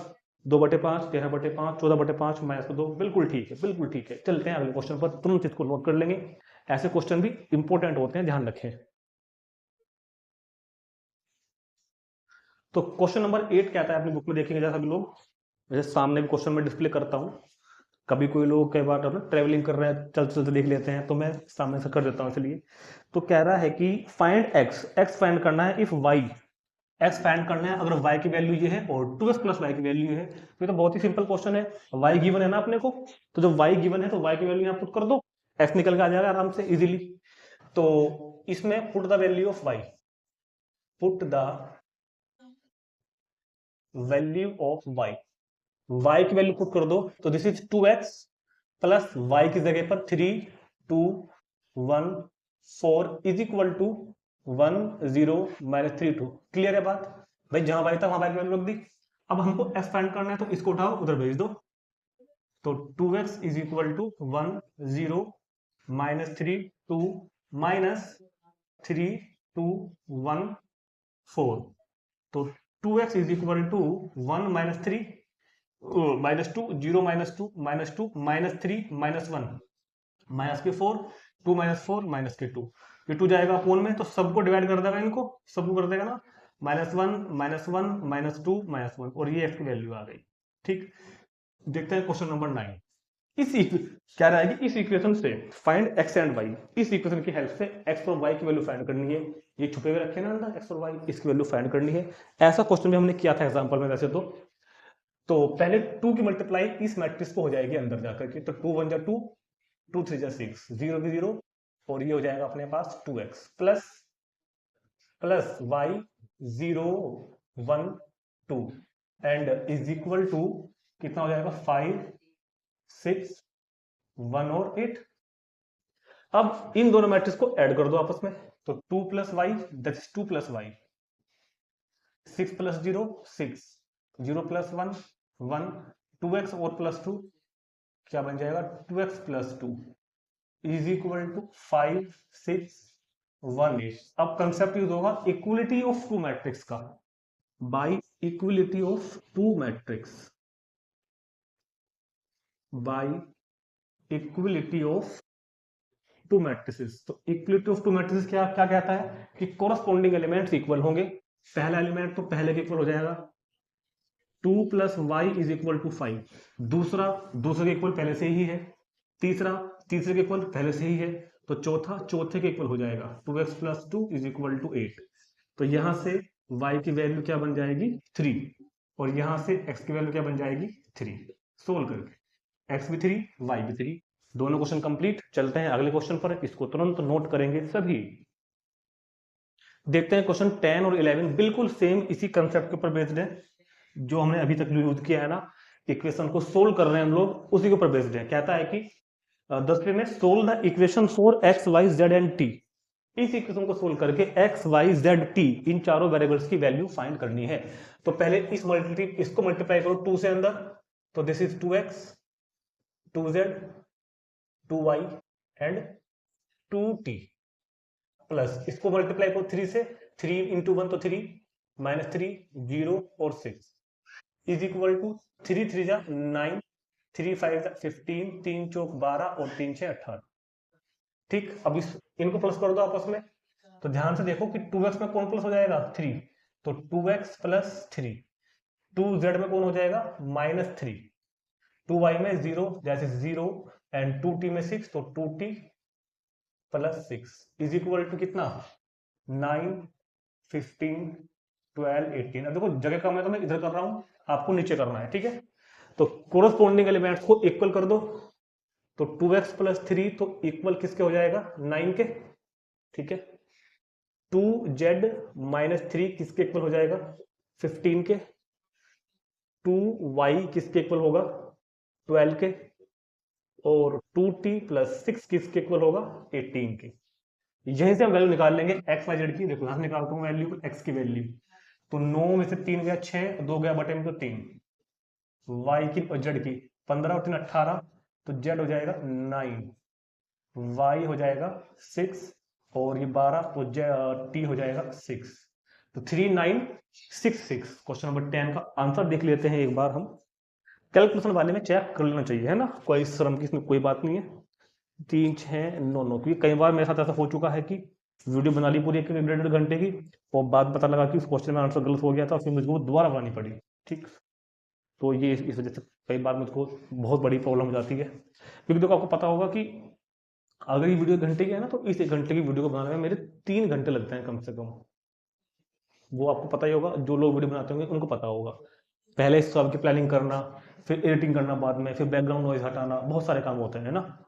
2/5, 13/5, 14/5 माइनस 2, बिल्कुल ठीक है, बिल्कुल ठीक है। चलते हैं अगले क्वेश्चन पर, तुरंत इसको नोट कर लेंगे, ऐसे क्वेश्चन भी इंपॉर्टेंट होते हैं, ध्यान रखें। तो क्वेश्चन नंबर 8 क्या आता है अपनी बुक में देखेंगे, जैसा भी लोग, जैसे सामने भी क्वेश्चन में डिस्प्ले करता हूँ, कभी कोई लोग कई बार ट्रेवलिंग कर रहे हैं, चलते चलते देख लेते हैं, तो मैं सामने से कर देता हूँ इसलिए। तो कह रहा है कि फाइंड x फाइंड करना है इफ y, x फाइंड करना है अगर y की वैल्यू ये है और 2x प्लस y की वैल्यू है, तो ये तो बहुत ही सिंपल क्वेश्चन है, y गिवन है ना अपने को, तो जब y गिवन है तो y की वैल्यू यहाँ पुट कर दो, x निकल के आ जाएगा आराम से इजीली। तो इसमें put the value of y, put the value of y, y की वैल्यू पुट कर दो, तो this is 2x plus y की जगह पर 3 2 1 4 is equal to 1 0 minus 3 2। Clear है बात भाई, जहां y था वहां y की वैल्यू रख दी। अब हमको f फाइंड करना है, तो इसको उठाओ उधर भेज दो, तो 2x is equal to 1 0 minus 3 2 minus 3 2 1 4, तो 2x is equal to 1 minus 3 minus 2 0 minus 2 minus 2 minus 3 minus 1 minus के 4 2 माइनस 4 माइनस के 2, ये 2 जाएगा अपोन में, तो सबको डिवाइड कर देगा, इनको सबको कर देगा ना, माइनस 1 माइनस 2 माइनस 1, और ये x की वैल्यू आ गई। ठीक, देखते हैं क्वेश्चन नंबर 9। क्या रहा है कि इस इक्वेशन से फाइंड x एंड y, इस इक्वेशन की हेल्प से x और y की वैल्यू फाइंड करनी है, ये छुपे हुए रखे ना अंदर x और y, इसकी वैल्यू फाइंड करनी है। ऐसा क्वेश्चन भी हमने किया था एग्जांपल में वैसे तो पहले 2 की मल्टीप्लाई इस मैट्रिक्स को हो जाएगी अंदर जाकर के, तो 2 1 जा 2, 2 3 जा 6, 0 की 0, और ये हो जाएगा अपने पास 2x plus y 0 1 2 and is equal to कितना हो जाएगा 5 6 1 और 8। अब इन दोनों मैट्रिक्स को ऐड कर दो आपस में, तो 2 plus y that is 2 plus y, 6 plus 0 6, 0 plus 1 1, 2x और प्लस 2 क्या बन जाएगा 2x plus 2 is equal to 5 6 1 8। अब कंसेप्ट यूज होगा इक्वलिटी ऑफ टू मैट्रिक्स का, by equality of two matrix, by equality of two matrices. तो equality of two matrices क्या क्या कहता है कि कोरस्पॉन्डिंग एलिमेंट्स इक्वल होंगे, पहला एलिमेंट तो पहले के इक्वल हो जाएगा, 2 plus y is equal to 5, दूसरा दूसरे के इक्वल पहले से ही है, तीसरा तीसरे के इक्वल पहले से ही है, तो चौथा चौथे के इक्वल हो जाएगा 2x plus 2 is equal to 8। तो यहां से y की वैल्यू क्या बन जाएगी 3, और यहां से x की वैल्यू क्या बन जाएगी 3, सोल्व करके x भी 3 y भी 3, दोनों क्वेश्चन कंप्लीट। चलते हैं अगले क्वेश्चन पर, इसको तुरंत नोट करेंगे सभी। देखते हैं क्वेश्चन 10 और 11 बिल्कुल सेम इसी कंसेप्ट के ऊपर बेस्ड है जो हमने अभी तक यूज किया है ना, इक्वेशन को सोल्व कर रहे हैं हम लोग, उसी के ऊपर बेस्ड है। कहता है कि 10वीं में solve the equation for x y z and t. इस इक्वेशन को सोल्व करके एक्स वाई जेड टी इन चारों वेरिएबल्स की वैल्यू फाइंड करनी है। तो पहले इसको मल्टीप्लाई करो 2 से अंदर, तो this is 2x 2z 2y and 2t, plus इसको मल्टीप्लाई करो 3 से, 3 इंटू 1 तो 3 माइनस 3 0 और 6 इज इक्वल टू 3 3 जा 9 3 5 जा 15 3 चौक 12 और 3 6 18। ठीक, अब इनको प्लस कर दो आपस में, तो ध्यान से देखो कि 2x में कौन प्लस हो जाएगा 3, तो 2x प्लस 3, 2z में कौन हो जाएगा -3, 2y में 0 जैसे 0 एंड 2t में 6, तो 2t plus 6 is equal to कितना 9 15 12 18। अब देखो जगह कम है तो मैं इधर कर रहा हूं, आपको नीचे करना है, ठीक है। तो कोरस्पोंडिंग एलिमेंट्स को इक्वल कर दो, तो 2x प्लस 3 तो इक्वल किसके हो जाएगा 9 के, ठीक है। 2z माइनस 3 किसके इक्वल हो जाएगा 15 के, 2y किसके इक्वल होगा 12 के, और 2t प्लस 6 किसके इक्वल होगा 18 के। यहीं से हम वैल्यू निकाल लेंगे एक्स वाई जेड की। देखो यहां से निकालता हूं वैल्यू, एक्स की वैल्यू, तो 9 में से 3 गया 6, 2 गया बटे में तो 3, वाई की और जेड की 15 और 3 18, तो जेड हो जाएगा 9, वाई हो जाएगा 6 और ये 12, तो टी हो जाएगा 6, तो 3966। क्वेश्चन नंबर 10 का आंसर देख लेते हैं एक बार हम। कैलकुलेशन वाले में चेक कर लेना चाहिए, है ना, कोई शर्म की इसमें कोई बात नहीं है। 3 6 9 9, क्योंकि कई बार मेरे साथ ऐसा हो चुका है कि वीडियो बना ली पूरी 1.5 घंटे की, और बाद पता लगा कि उस क्वेश्चन में आंसर गलत हो गया था, फिर मुझको दोबारा बनानी पड़ी। ठीक, तो ये इस वजह से कई बार मुझको बहुत बड़ी प्रॉब्लम हो जाती है, क्योंकि देखो आपको पता होगा कि अगर ये वीडियो 1 घंटे की है ना, तो इस 1 घंटे की वीडियो को बनाने में मेरे 3 घंटे लगते हैं कम से कम। वो आपको पता ही होगा, जो लोग वीडियो बनाते होंगे उनको पता होगा। पहले सबकी प्लानिंग करना, फिर एडिटिंग करना बाद में, फिर बैकग्राउंड नॉइज हटाना, बहुत सारे काम होते हैं ना।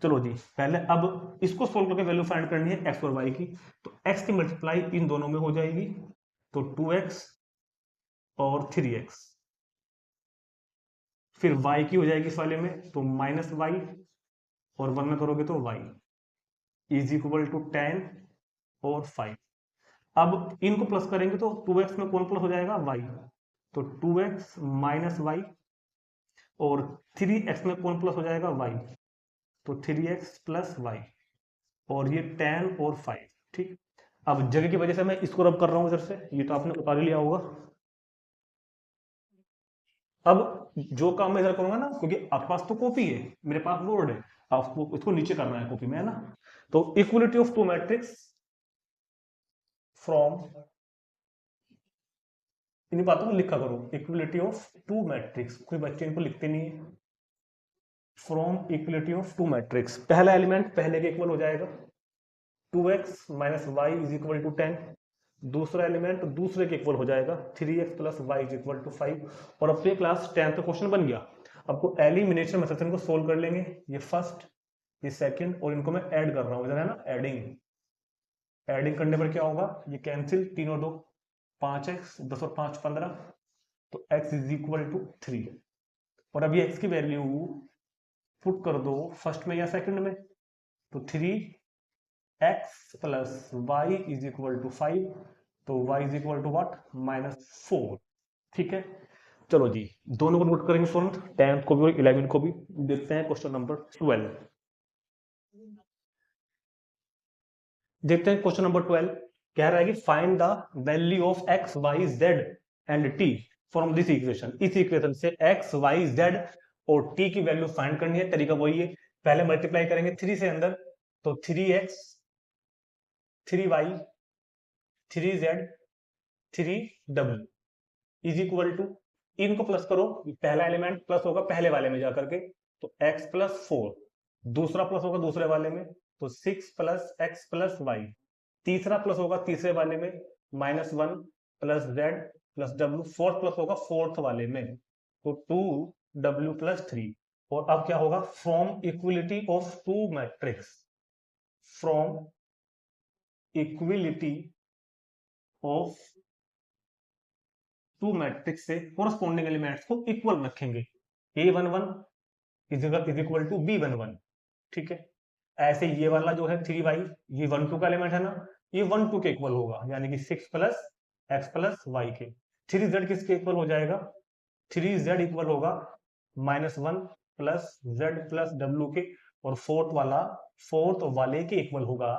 चलो जी, पहले अब इसको सोल्व करके वैल्यू फाइंड करनी है एक्स और वाई की। तो एक्स की मल्टीप्लाई इन दोनों में हो जाएगी, तो 2x और 3x, फिर y की हो जाएगी इस वाले में, तो -y, और 1 में करोगे तो y इज इक्वल टू 10 और 5। अब इनको प्लस करेंगे तो 2x में कौन प्लस हो जाएगा y, तो 2x माइनस y, और 3x में कौन प्लस हो जाएगा y, तो 3x प्लस y, और ये 10 और 5। ठीक, अब जगह की वजह से मैं इसको रब कर रहा हूं इधर से, ये तो आपने उतार लिया होगा। अब जो काम मैं इधर करूंगा ना, क्योंकि आपके पास तो कॉपी है, मेरे पास वर्ड है, आपको इसको नीचे करना है कॉपी में, है ना। तो equality of two matrix from, इन बातों को लिखा करो, इक्वलिटी ऑफ टू मैट्रिक्स, कोई बच्चे इनको लिखते नहीं है। From equality of two matrix, पहला एलिमेंट पहले के इक्वल हो जाएगा, 2x minus y is equal to 10, दूसरा एलिमेंट दूसरे के इक्वल हो जाएगा, 3x plus y is equal to 5। और अब ये क्लास 10 का क्वेश्चन बन गया। आपको एलिमिनेशन मेथड को सोल्व कर लेंगे, ये फर्स्ट ये सेकंड, और इनको मैं ऐड कर रहा हूं, इधर है ना एडिंग, एडिंग करने पर क्या होगा, ये कैंसिल, 3 और 2 5x, 10 और 5 15, तो x इज इक्वल टू 3। और अभी x की वैल्यू पुट कर दो फर्स्ट में या सेकंड में, तो 3x plus y is equal to 5, तो y is equal to what -4। ठीक है, चलो जी, दोनों को नोट करेंगे तुरंत, 10th को भी और 11th को भी। देखते हैं क्वेश्चन नंबर 12। देखते हैं क्वेश्चन नंबर 12 कह रहा है कि find the value of x y z and t from this equation. इस इक्वेशन से x y z और t की वैल्यू फाइंड करनी है। तरीका वही है, पहले मल्टीप्लाई करेंगे 3 से अंदर, तो 3x 3y 3z 3w is equal to, इनको प्लस करो, पहला एलिमेंट प्लस होगा पहले वाले में जाकर के, तो x प्लस 4, दूसरा प्लस होगा दूसरे वाले में, तो 6 प्लस x प्लस वाई, तीसरा प्लस होगा तीसरे वाले में, -1 plus z plus w, fourth plus होगा फोर्थ वाले में, तो 2w प्लस 3। और अब क्या होगा, from equality of two matrix, from equality of two matrix से कोरस्पॉन्डिंग एलिमेंट्स को इक्वल रखेंगे, A11 is equal to B11, ठीक है। ऐसे ये वाला जो है 3y, ये 1 2 का एलिमेंट है ना, ये 1 2 के इक्वल होगा, यानी कि 6 प्लस x प्लस वाई के। 3z किसके इक्वल हो जाएगा, 3z इक्वल होगा -1 प्लस z प्लस w के, और फोर्थ वाले के इक्वल होगा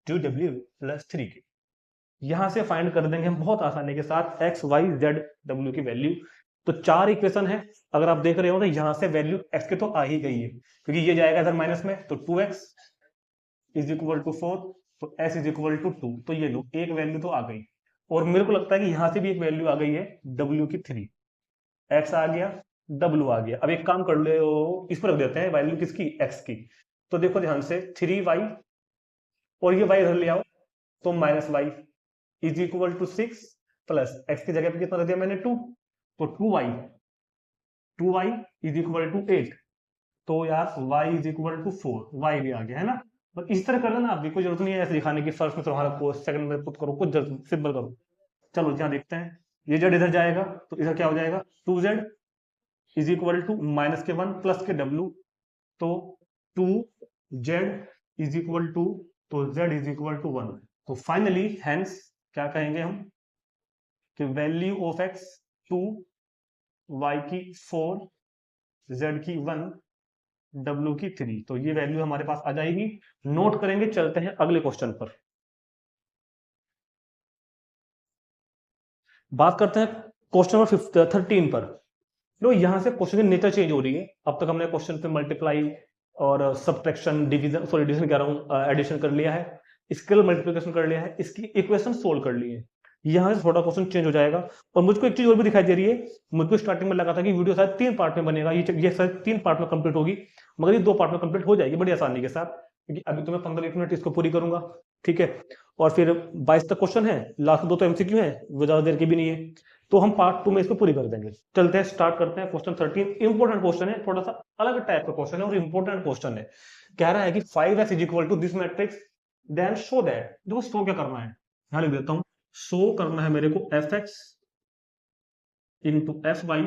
2w प्लस 3 के। यहां से फाइंड कर देंगे हम बहुत आसानी के साथ x y z w की वैल्यू। तो 4 इक्वेशन है, अगर आप देख रहे हो तो यहां से वैल्यू x के तो आ ही गई है, क्योंकि ये जाएगा इधर माइनस में, तो 2x इज इक्वल टू 4, तो s इज इक्वल टू 2, तो ये लो एक वैल्यू तो आ गई। और मेरे को लगता है कि यहां से भी एक वैल्यू आ गई है w की 3, x आ गया, w आ गया। अब एक काम कर लो, इस पर रख देते हैं वैल्यू किसकी, x की। तो देखो ध्यान से 3y और ये y इधर ले आओ, तो -y is equal to 6 plus x की जगह पे कितना रख दिया मैंने 2, तो 2y इज इक्वल टू 8, तो यार y is equal to 4, y भी आ गया है ना। बस इस तरह कर लेना, आप कोई जरूरत नहीं है ऐसे दिखाने की, फर्स्ट में तुम्हारा को सेकंड में पुट करो, कुछ सिंपल करो। चलो यहाँ देखते हैं, ये z इधर जाएगा तो इधर क्या हो जाएगा, 2z is equal to minus के 1 प्लस के w, तो 2z इज इक्वल टू, तो z इज इक्वल टू 1। तो फाइनली हेंस क्या कहेंगे हम कि वैल्यू ऑफ x 2, y की 4, z की 1, w की 3, तो ये वैल्यू हमारे पास आ जाएगी। नोट करेंगे, चलते हैं अगले क्वेश्चन पर। बात करते हैं क्वेश्चन नंबर 13 पर। लो यहां से क्वेश्चन की नेचर चेंज हो रही है। अब तक हमने क्वेश्चन पे मल्टीप्लाई और सब्ट्रैक्शन, डिवीजन, सॉरी डिवीजन कह रहा हूं, एडिशन कर लिया है, स्केलर मल्टीप्लिकेशन कर लिया है, इसकी इक्वेशन सोल्व कर ली है। यहां से थोड़ा क्वेश्चन चेंज हो जाएगा। और मुझको एक चीज और भी दिखाई दे रही है, मुझको स्टार्टिंग में लगा था कि वीडियो शायद 3 पार्ट में बनेगा, ये शायद 3 पार्ट में कंप्लीट होगी, मगर ये 2 पार्ट में कंप्लीट हो जाएगी बड़ी आसानी के साथ, क्योंकि अभी तो मैं 15-20 मिनट इसको पूरी करूंगा, ठीक है। और फिर 22 तक क्वेश्चन है, लास्ट 2 तो एमसीक्यू है, वो ज्यादा देर की भी नहीं है, तो हम पार्ट 2 में इसको पूरी कर देंगे। चलते हैं, स्टार्ट करते हैं। क्वेश्चन 13 इंपॉर्टेंट क्वेश्चन है, थोड़ा सा अलग टाइप का क्वेश्चन है और इंपॉर्टेंट क्वेश्चन है। कह रहा है कि 5x is equal to this matrix, then show that, देखो शो क्या करना है, यहां लिख देता हूं, शो करना है मेरे को fx into fy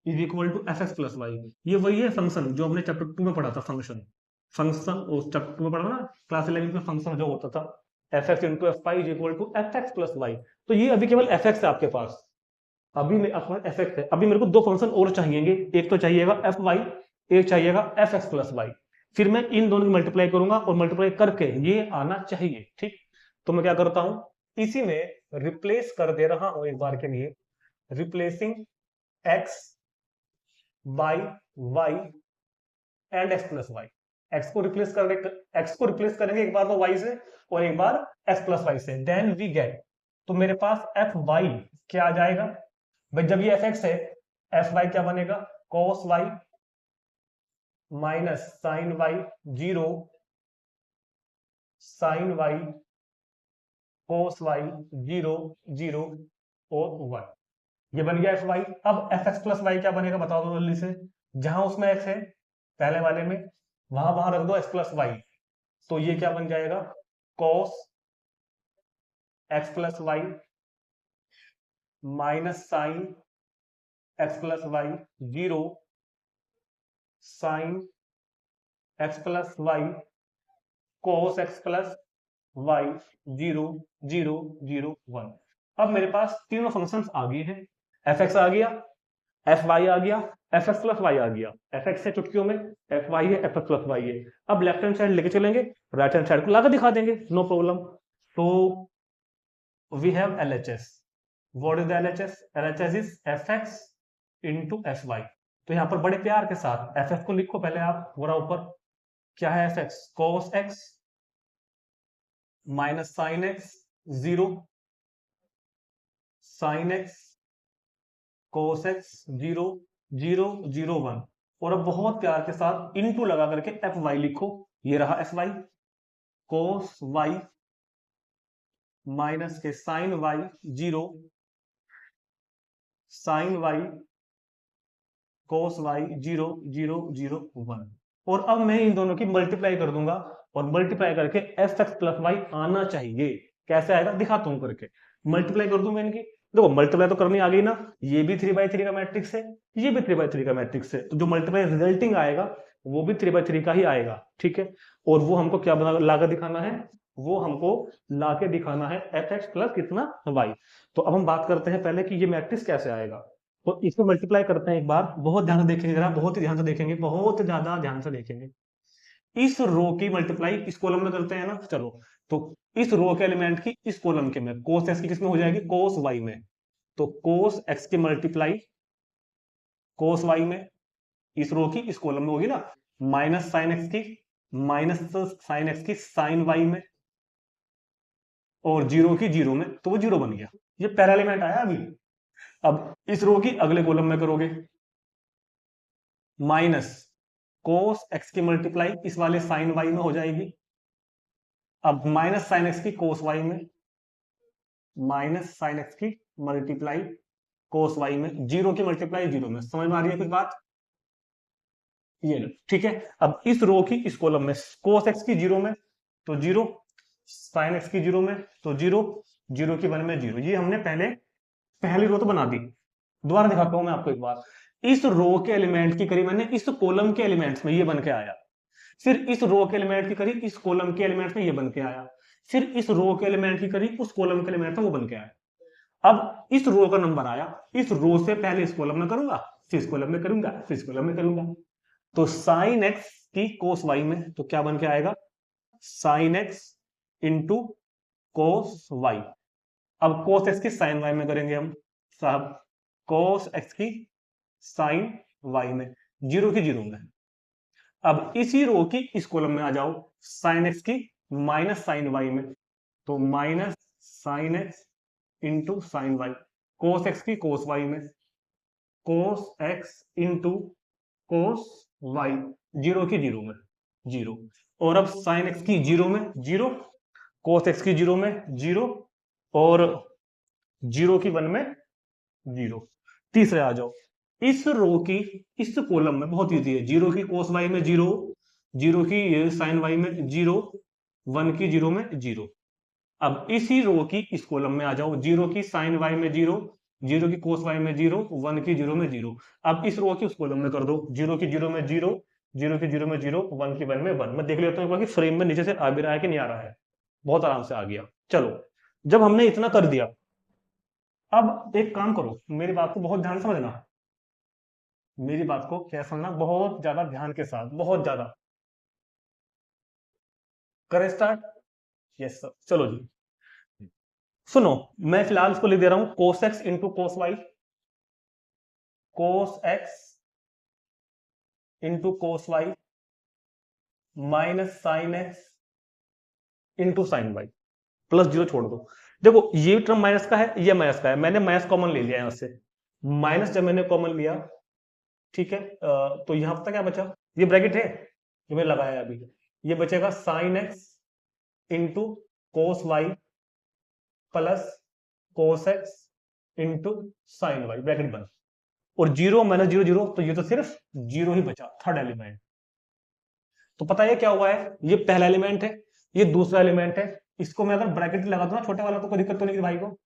is equal to fx plus y. ये वही है फंक्शन जो हमने चैप्टर 2 में पढ़ा था, फंक्शन उस चैप्टर 2 में पढ़ा था ना, क्लास 11 में फंक्शन जो होता था fx into fy is equal to fx plus y. तो ये अभी केवल fx है आपके पास, अभी अपना fx है। अभी मेरे को 2 फंक्शन और चाहिएंगे, एक तो चाहिएगा fy, एक चाहिएगा fx प्लस वाई। फिर मैं इन दोनों की मल्टीप्लाई करूंगा और मल्टीप्लाई करके ये आना चाहिए, ठीक। तो मैं क्या करता हूं, इसी में रिप्लेस कर दे रहा हूं एक बार के लिए, replacing x by y and x plus y. x को रिप्लेस करेंगे एक बार तो y से और एक बार x प्लस वाई से, देन वी गेट, तो मेरे पास fy क्या आ जाएगा भाई, जब ये fx है, fy क्या बनेगा, cos y minus sine y, 0 sign y cos y, 0 0 और 1, ये बन गया fy। अब fx प्लस वाई क्या बनेगा बता दो जल्दी से, जहां उसमें x है पहले वाले में, वहां रख दो x प्लस वाई, तो ये क्या बन जाएगा, cos x plus y minus sine x plus y, 0 sine x plus y cos x plus y, 0 0 0 1। अब मेरे पास तीनों फंक्शंस आ गए हैं, fx आ गया, fy आ गया, fx प्लस वाई आ गया। fx है चुटकियों में, fy है, fx प्लस वाई है। अब लेफ्ट हैंड साइड लेके चलेंगे, राइट हैंड साइड को लाकर दिखा देंगे, नो प्रॉब्लम। तो we have LHS, what is the LHS, LHS is fx into fy। तो यहां पर बड़े प्यार के साथ fx को लिखो पहले आप, पूरा ऊपर क्या है fx, cos x minus sine x, 0 sine x cos x, 0 0 0 1, और अब बहुत प्यार के साथ इनटू लगा करके fy लिखो, ये रहा fy, cos y माइनस के sine y, 0 sign y cos y, 0 0 0 1। और अब मैं इन दोनों की मल्टीप्लाई कर दूंगा, और मल्टीप्लाई करके fx प्लस वाई आना चाहिए। कैसे आएगा दिखाता हूं करके, मल्टीप्लाई कर दूं मैं इनकी। देखो मल्टीप्लाई तो करनी आ गई ना, ये भी 3/3 का मैट्रिक्स है, ये भी 3/3 का मैट्रिक्स है, तो जो मल्टीप्लाई रिजल्टिंग आएगा वो भी 3/3 का ही आएगा, ठीक है। और वो हमको क्या बना लाकर दिखाना है, वो हमको लाके दिखाना है fx प्लस कितना y। तो अब हम बात करते हैं पहले कि ये मैट्रिक्स कैसे आएगा। तो इसको मल्टीप्लाई करते हैं एक बार, बहुत ध्यान से देखेंगे जरा, बहुत ही ध्यान से देखेंगे, बहुत ज्यादा ध्यान से देखेंगे। इस रो की मल्टीप्लाई इस कॉलम में करते हैं ना, चलो। तो इस रो के एलिमेंट की इस कॉलम के में, कोस एक्स की किसमें हो जाएगी, कोस वाई में। तो कोस एक्स की मल्टीप्लाई कोस वाई में, इस रो की इस कॉलम में होगी ना, माइनस साइन एक्स की, माइनस साइन एक्स की साइन वाई में, और जीरो की जीरो में, तो वो जीरो बन गया। ये पहला एलिमेंट आया अभी। अब इस रो की अगले कॉलम में करोगे, माइनस कोस एक्स की मल्टीप्लाई इस वाले साइन वाई में हो जाएगी। अब माइनस साइन एक्स की कोस वाई में, माइनस साइन एक्स की मल्टीप्लाई कोस वाई में, जीरो की मल्टीप्लाई जीरो में। समझ में आ रही है कुछ बात, ये लो ठीक है। अब इस रो की इस कॉलम में, कोस एक्स की जीरो में तो जीरो, साइन एक्स की जीरो में तो जीरो, जीरो की वन में जीरो। ये हमने पहली रो तो बना दी। दोबारा दिखाता हूं मैं आपको एक बार, इस रो के एलिमेंट की करी मैंने इस कॉलम के एलिमेंट्स में, ये बन के आया। फिर इस रो के एलिमेंट की करी इस कॉलम के एलिमेंट्स में, ये बन के आया। फिर इस रो के एलिमेंट की करी उस कॉलम के एलिमेंट में, वो बन के आया। अब इस रो का नंबर आया, इस रो से पहले इस कॉलम में करूंगा, फिर इस कॉलम में करूंगा, फिर इस कॉलम में करूंगा। तो साइन एक्स की कोस वाई में, तो क्या बन के आएगा, sine x into cos y. अब कोस एक्स की साइन वाई में करेंगे हम साहब, कोस एक्स की साइन वाई में, जीरो की जीरो में। अब इसी रो की इस कॉलम में आ जाओ, साइन एक्स की माइनस साइन वाई में, तो minus sine x into sine y, cos x की कोस वाई में, cos x into cos y, zero की जीरो में जीरो। और अब साइन एक्स की जीरो में जीरो, कोस एक्स की जीरो में जीरो, और जीरो की वन में जीरो। तीसरे आ जाओ, इस रो की इस कॉलम में, बहुत इजी है, जीरो की कोस वाई में जीरो, जीरो की साइन वाई में जीरो, वन की जीरो में जीरो। अब इसी रो की इस कॉलम में आ जाओ, जीरो की साइन वाई में जीरो, जीरो की कोस वाई में जीरो, वन की जीरो में जीरो। अब इस रो की उस कॉलम में कर दो, जीरो की जीरो में जीरो, जीरो की जीरो में जीरो, वन की वन में वन। मैं देख लेता हूँ कि फ्रेम में नीचे से आ भी रहा है कि नहीं आ रहा है। बहुत आराम से आ गया। चलो, जब हमने इतना कर दिया, अब एक काम करो, मेरी बात को बहुत ध्यान से समझना, मेरी बात को क्या समझना, बहुत ज्यादा ध्यान के साथ, बहुत ज्यादा। करें स्टार्ट, यस सर, चलो जी। सुनो, मैं फिलहाल इसको लिख दे रहा हूं, cos x into cos y, cos x into cos Y minus sine x into sine Y, plus zero छोड़ दो। देखो ये टर्म माइनस का है, ये माइनस का है, मैंने माइनस कॉमन ले लिया यहां से। माइनस जब मैंने कॉमन लिया, ठीक है, तो यहां पता क्या बचा, ये ब्रैकेट है, ये मैंने लगाया अभी, ये बचेगा sine x into cos Y plus cos x into sine y, bracket बंद। और जीरो माइनस जीरो जीरो, तो ये तो सिर्फ जीरो ही बचा, थर्ड एलिमेंट। तो पता है क्या हुआ है, ये पहला एलिमेंट है, ये दूसरा एलिमेंट है। इसको मैं अगर ब्रैकेट लगा दूं ना छोटे वाला, तो कोई दिक्कत तो नहीं भाई को,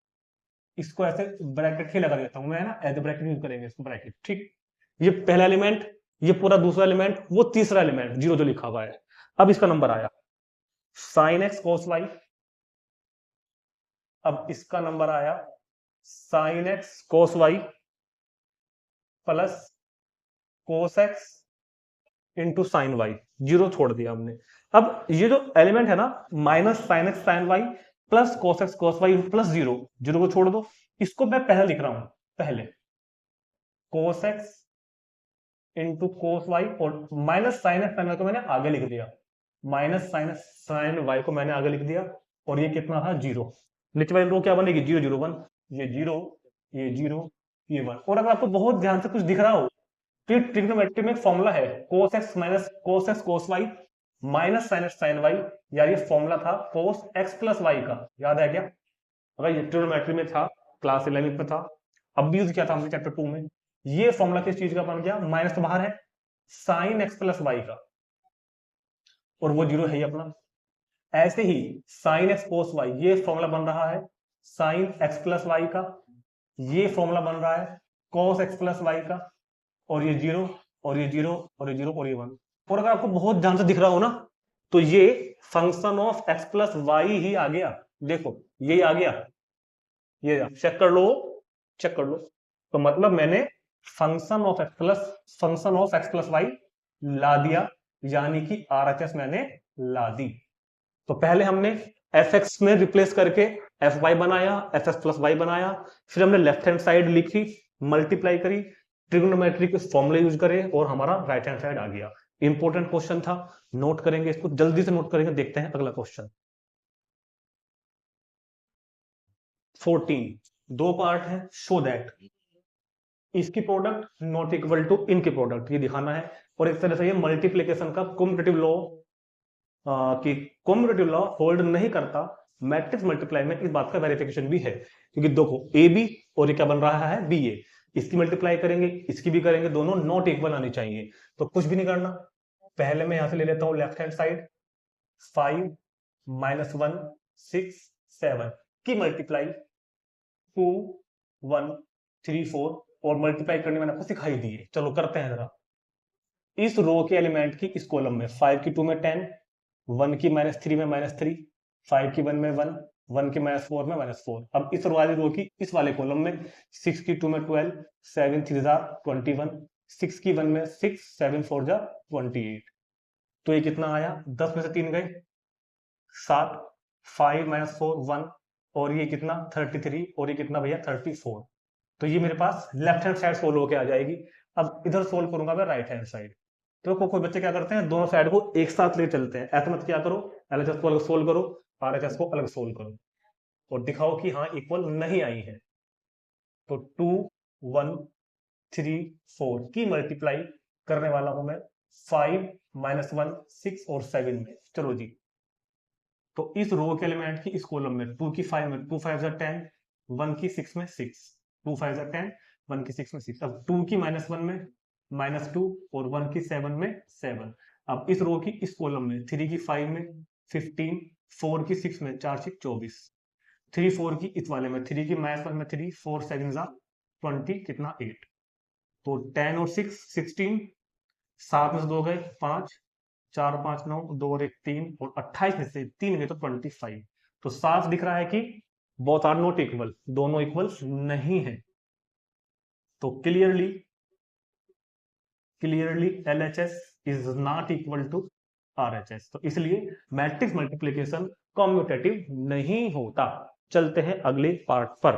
इसको ऐसे ब्रैकेट ही लगा देता हूं मैं, ना ऐसे ब्रैकेट यूज करेंगे इसको, ब्रैकेट, ठीक। ये पहला एलिमेंट, ये पूरा दूसरा एलिमेंट, वो तीसरा एलिमेंट, जीरो जो लिखा हुआ है। अब इसका नंबर आया साइन एक्स कोस वाई, अब इसका नंबर आया sine X cos Y plus cos x into sine Y, zero छोड़ दिया हमने। अब ये जो एलिमेंट है ना, minus sine X sine Y plus cos X cos Y plus zero, zero को छोड़ दो। इसको मैं पहले लिख रहा हूं, पहले cos x into cos Y, और minus sine X sine Y को मैंने आगे लिख दिया, माइनस साइन साइन वाई को मैंने आगे लिख दिया। और ये कितना था, जीरो। नीचे वाली रो क्या बनेगी, जीरो जीरो वन, ये जीरो, ये जीरो, ये वन। और अगर आपको बहुत ध्यान से कुछ दिख रहा हो, तो ट्रिग्नोमेट्री में फॉर्मूला है cos X minus cos X cos Y minus sine X sine Y, यार ये फॉर्मूला था कोस एक्स प्लस वाई का, याद है क्या, अगर ये ट्रिग्नोमेट्री में था, क्लास 11 में था, अब भी यूज किया था हमने चैप्टर 2 में। ये फॉर्मूला किस चीज का बन गया, माइनस तो बाहर है, साइन एक्स प्लस वाई का, और वो जीरो है ही अपना। ऐसे ही साइन एक्स कोस वाई, ये फॉर्मूला बन रहा है साइन एक्स प्लस वाई का, ये फॉर्मूला बन रहा है कॉस एक्स प्लस वाई का, और ये जीरो और ये जीरो और ये जीरो और ये वन। और अगर आपको बहुत ध्यान से दिख रहा हो ना, तो ये function of X plus Y ही आ गया। देखो ये आ गया, ये चेक कर लो, चेक कर लो। तो मतलब मैंने function of X plus Y ला दिया, यानी कि आरएचएस मैंने ला दी। तो पहले हमने एफ एक्स में रिप्लेस करके एफ वाई बनाया, एफ एक्स प्लस वाई बनाया, फिर हमने लेफ्ट हैंड साइड लिखी, मल्टीप्लाई करी, ट्रिग्नोमेट्री के फॉर्मूले यूज करे और हमारा राइट हैंड साइड आ गया। इंपॉर्टेंट क्वेश्चन था, नोट करेंगे इसको, जल्दी से नोट करेंगे। देखते हैं अगला क्वेश्चन। 14, दो पार्ट है। शो दैट इसकी प्रोडक्ट नॉट इक्वल टू इनकी प्रोडक्ट, ये दिखाना है। और एक तरह से ये मल्टीप्लीकेशन का कॉम्पिटेटिव लॉ कि कॉम्पिटेटिव लॉ होल्ड नहीं करता मैट्रिक्स मल्टीप्लाई में, इस बात का वेरिफिकेशन भी है। क्योंकि देखो ए बी और ये क्या बन रहा है बी ए, इसकी मल्टीप्लाई करेंगे इसकी भी करेंगे, दोनों नॉट इक्वल आनी चाहिए। तो कुछ भी नहीं करना, पहले मैं यहां से ले लेता हूं लेफ्ट हैंड साइड, 5 -1 6 7 की मल्टीप्लाई 2 1 3 4, और मल्टीप्लाई करने मैंने आपको सिखाई दी है। चलो करते हैं जरा। इस रो के एलिमेंट की इस कॉलम में 5 की 2 में 10, 1 की -3 में -3, 5 की 1 में 1, 1 की -4 में -4। अब इस वाली रो की इस वाले कॉलम में 6 की 2 में 12, 7 3 जार 21, 6 की 1 में 6, 7 4 जार 28। तो ये कितना आया, 10 में से 3 गए 7, 5 -4 1, और ये कितना 33, और ये कितना भैया 34। तो ये मेरे पास लेफ्ट हैंड साइड सोल्व होके आ जाएगी। अब इधर सोल्व करूंगा मैं राइट हैंड साइड। तो कोई बच्चे क्या करते हैं, दोनों साइड को एक साथ ले चलते हैं। ऐसा मत क्या करो, एलएचएस को अलग सोल्व करो, आरएचएस को अलग सोल्व करो, और दिखाओ कि हाँ इक्वल नहीं आई है। तो 2 1 3 4 की मल्टीप्लाई करने वाला हूं मैं 5 -1 6 और 7 में। चलो जी, तो इस रो के एलिमेंट की इस कॉलम में 2 की 5 में 2 5 10, 1 की 6 में 6, 2 5 10, 1 की 6 में 6। अब 2 की -1 में -2 और 1 की 7 में 7। अब इस रो की इस कॉलम में 3 की 5 में 15, 4 की 6 में 4 6 24, 3 4 की इस वाले में 3 की -1 में 3, 4 7 20, कितना 8। तो 10 और 6 16, 7 में से 2 गए 5, 4 5 9, 2 और 1 3, और 28 में से 3 गए तो 25। तो साफ दिख रहा है कि बोथ आर नॉट इक्वल, दोनों इक्वल नहीं है। तो clearly LHS is not equal to RHS। तो इसलिए मैट्रिक्स मल्टीप्लिकेशन कॉम्यूटेटिव नहीं होता। चलते हैं अगले पार्ट पर,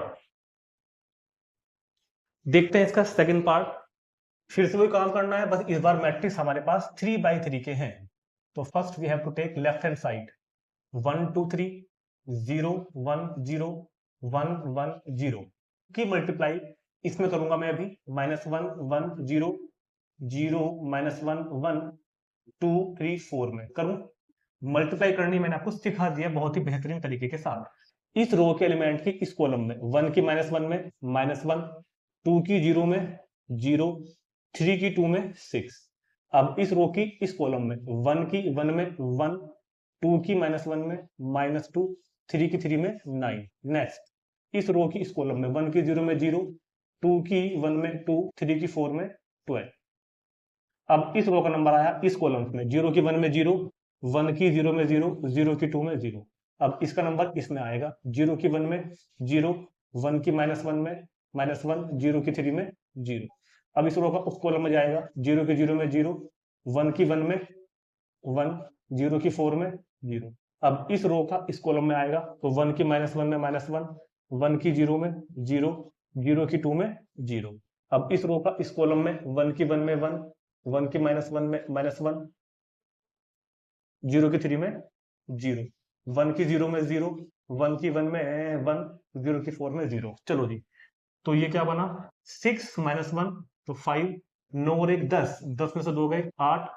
देखते हैं इसका सेकंड पार्ट। फिर से वही काम करना है, बस इस बार मैट्रिक्स हमारे पास 3x3 के हैं। तो first we have to take left hand side 1 2 3 0 1 0 1 1 0 की मल्टीप्लाई इसमें करूंगा मैं अभी, -1 1 0 0 -1 1 2 3 4 में करूं। मल्टीप्लाई करनी मैंने आपको सिखा दिया बहुत ही बेहतरीन तरीके के साथ। इस रो के एलिमेंट की इस कॉलम में 1 की -1 में -1, 2 की 0 में 0, 3 की 2 में 6। अब इस रो की इस कॉलम में 1 की 1 में 1, 2 की -1 में -2, 3 की 3 में 9। नेक्स्ट इस रो की इस कॉलम में 1 की 0 में 0, 2 की 1 में 2, 3 की 4 में 12। अब इस रो का नंबर आया इस कॉलम में 0 की 1 में 0, 1 की 0 में 0, 0 की 2 में 0। अब इसका नंबर इसमें आएगा 0 की 1 में 0, 1 की -1 में -1, 0 की 3 में 0। अब इस रो का उस कॉलम में जाएगा 0 की 0 में 0, 1 की 1 में 1, 0 की 4 में 0। अब इस रो का इस कॉलम में आएगा तो 1 की -1 में -1, 1 की 0 में 0, 0 की 2 में 0। अब इस रो का इस कॉलम में 1 की 1 में 1, 1 की -1 में -1, 0 की 3 में 0, 1 की 0 में 0, 1 की 1 में 1, 0 की 4 में 0। चलो जी, तो ये क्या बना 6 -1 तो 5, 9 और 1 10, 10 में से 2 गए 8,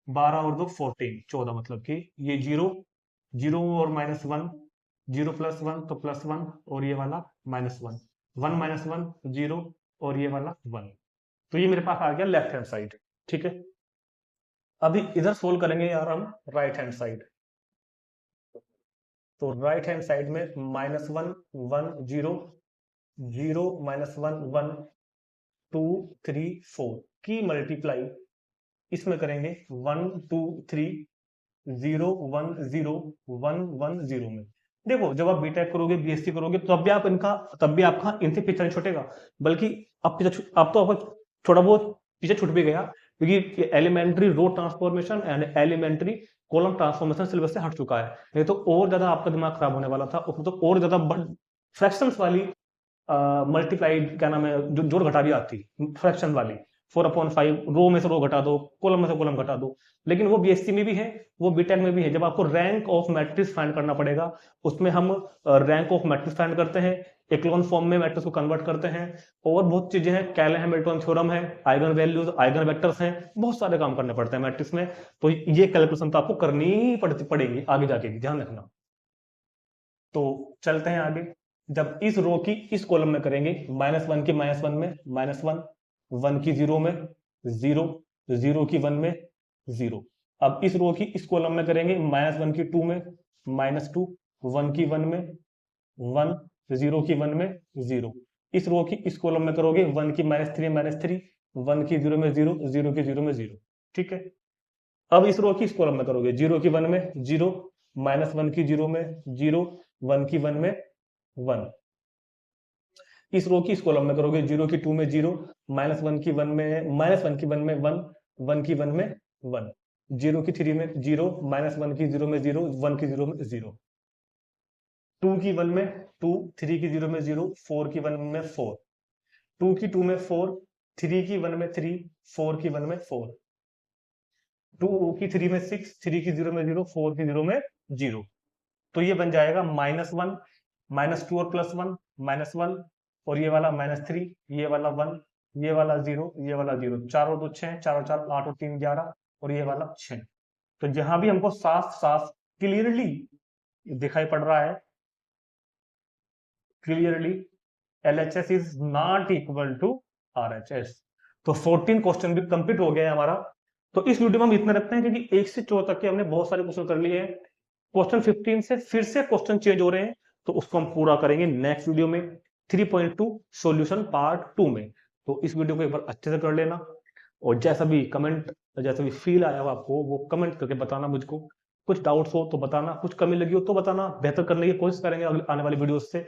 12 और 2 14, 14। मतलब कि ये 0 0 और -1, 0 + 1 तो +1, और ये वाला -1, 1 -1 0, और ये वाला 1। तो ये मेरे पास आ गया लेफ्ट हैंड साइड। ठीक है, अभी इधर सोल्व करेंगे यार हम राइट हैंड साइड। तो राइट हैंड साइड में -1 1 0 0 -1 1 2 3 4 की मल्टीप्लाई इसमें करेंगे 1 2 3 0 1 0 1 1 0 में। देखो जब आप बीटेक करोगे बीएससी करोगे तब भी आपका इनसे पीछा नहीं छूटेगा, बल्कि अब तो आपका थोड़ा बहुत पीछे छूट भी गया, क्योंकि elementary row transformation and elementary column transformation syllabus से हट चुका है। नहीं तो और ज्यादा आपका दिमाग खराब होने वाला था, उसमें तो और ज्यादा फ्रैक्शंस वाली मल्टीप्लाइड क्या नाम है जो जोड़ घटा भी आती फ्रैक्शन वाली, 4/5 रो में से रो घटा दो, कॉलम में से कॉलम घटा दो। लेकिन वो बीएससी में भी है, वो बीटेक में भी है। जब आपको रैंक ऑफ मैट्रिक्स फाइंड करना पड़ेगा, उसमें हम रैंक ऑफ मैट्रिक्स फाइंड करते हैं, एक्लोन फॉर्म में मैट्रिक्स को कन्वर्ट करते हैं, और बहुत चीजें हैं, कैले हैमिल्टन थ्योरम है, आइगन वैल्यूज आइगन वेक्टर्स हैं, बहुत सारे काम करने पड़ते हैं मैट्रिक्स में। तो ये कैलकुलेशन तो आपको करनी ही पड़ेगी आगे जाके भी, ध्यान रखना। तो चलते हैं आगे। जब इस रो की इस कॉलम में करेंगे, -1 की -1 में -1, 1 की 0 में 0, 0 की 1 में 0। अब इस रो की इस कॉलम में करेंगे, -1 की 2 में -2, 1 की 1 में 1, 0 की 1 में 0। इस रो की इस कॉलम में करोगे 1 की -3 -3, 1 की 0 में 0, 0 की 0 में 0। ठीक है। अब इस रो की इस कॉलम में करोगे 0 की 1 में 0, -1 की 0 में 0, 1 की 1 में 1। इस रो की इस कॉलम में करोगे 0 की 2 में 0, -1 की 1 में -1 की 1 में 1, 1 की 1 में 1, 0 की 3 में 0, -1 की 0 में 0, 1 की 0 में 0, 2 की 1 में 2, 3 की 0 में 0, 4 की 1 में 4, 2 की 2 में 4, 3 की 1 में 3, 4 की 1 में 4, 2 की 3 में 6, 3 की 0 में 0, 4 की 0 में 0। तो ये बन जाएगा -1 -2 और +1 -1, और ये वाला -3, ये वाला 1, ये वाला 0, ये वाला 0, 4 और 2 6, 4 और 4 8 और 3 11, और ये वाला 6। तो जहां भी हमको साफ साफ क्लियरली दिखाई पड़ रहा है, clearly LHS is not equal to RHS। तो 14 क्वेश्चन भी कंप्लीट हो गया है हमारा। तो इस वीडियो में हम इतना रखते हैं, क्योंकि 1 से 4 तक के हमने बहुत सारे क्वेश्चन कर लिए हैं। क्वेश्चन 15 से फिर से क्वेश्चन चेंज हो रहे हैं, तो उसको हम पूरा करेंगे नेक्स्ट वीडियो में 3.2 सॉल्यूशन पार्ट 2 में। तो इस वीडियो को एक बार अच्छे से कर लेना, और जैसा भी फील आया हो आपको, वो कमेंट करके बताना मुझको। कुछ डाउट्स हो तो बताना, कुछ कमी लगी हो तो बताना, बेहतर करने की कोशिश करेंगे आने वाली वीडियो से।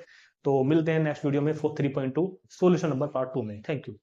तो मिलते हैं नेक्स्ट वीडियो में 3.2 सॉल्यूशन नंबर पार्ट 2 में। Thank you.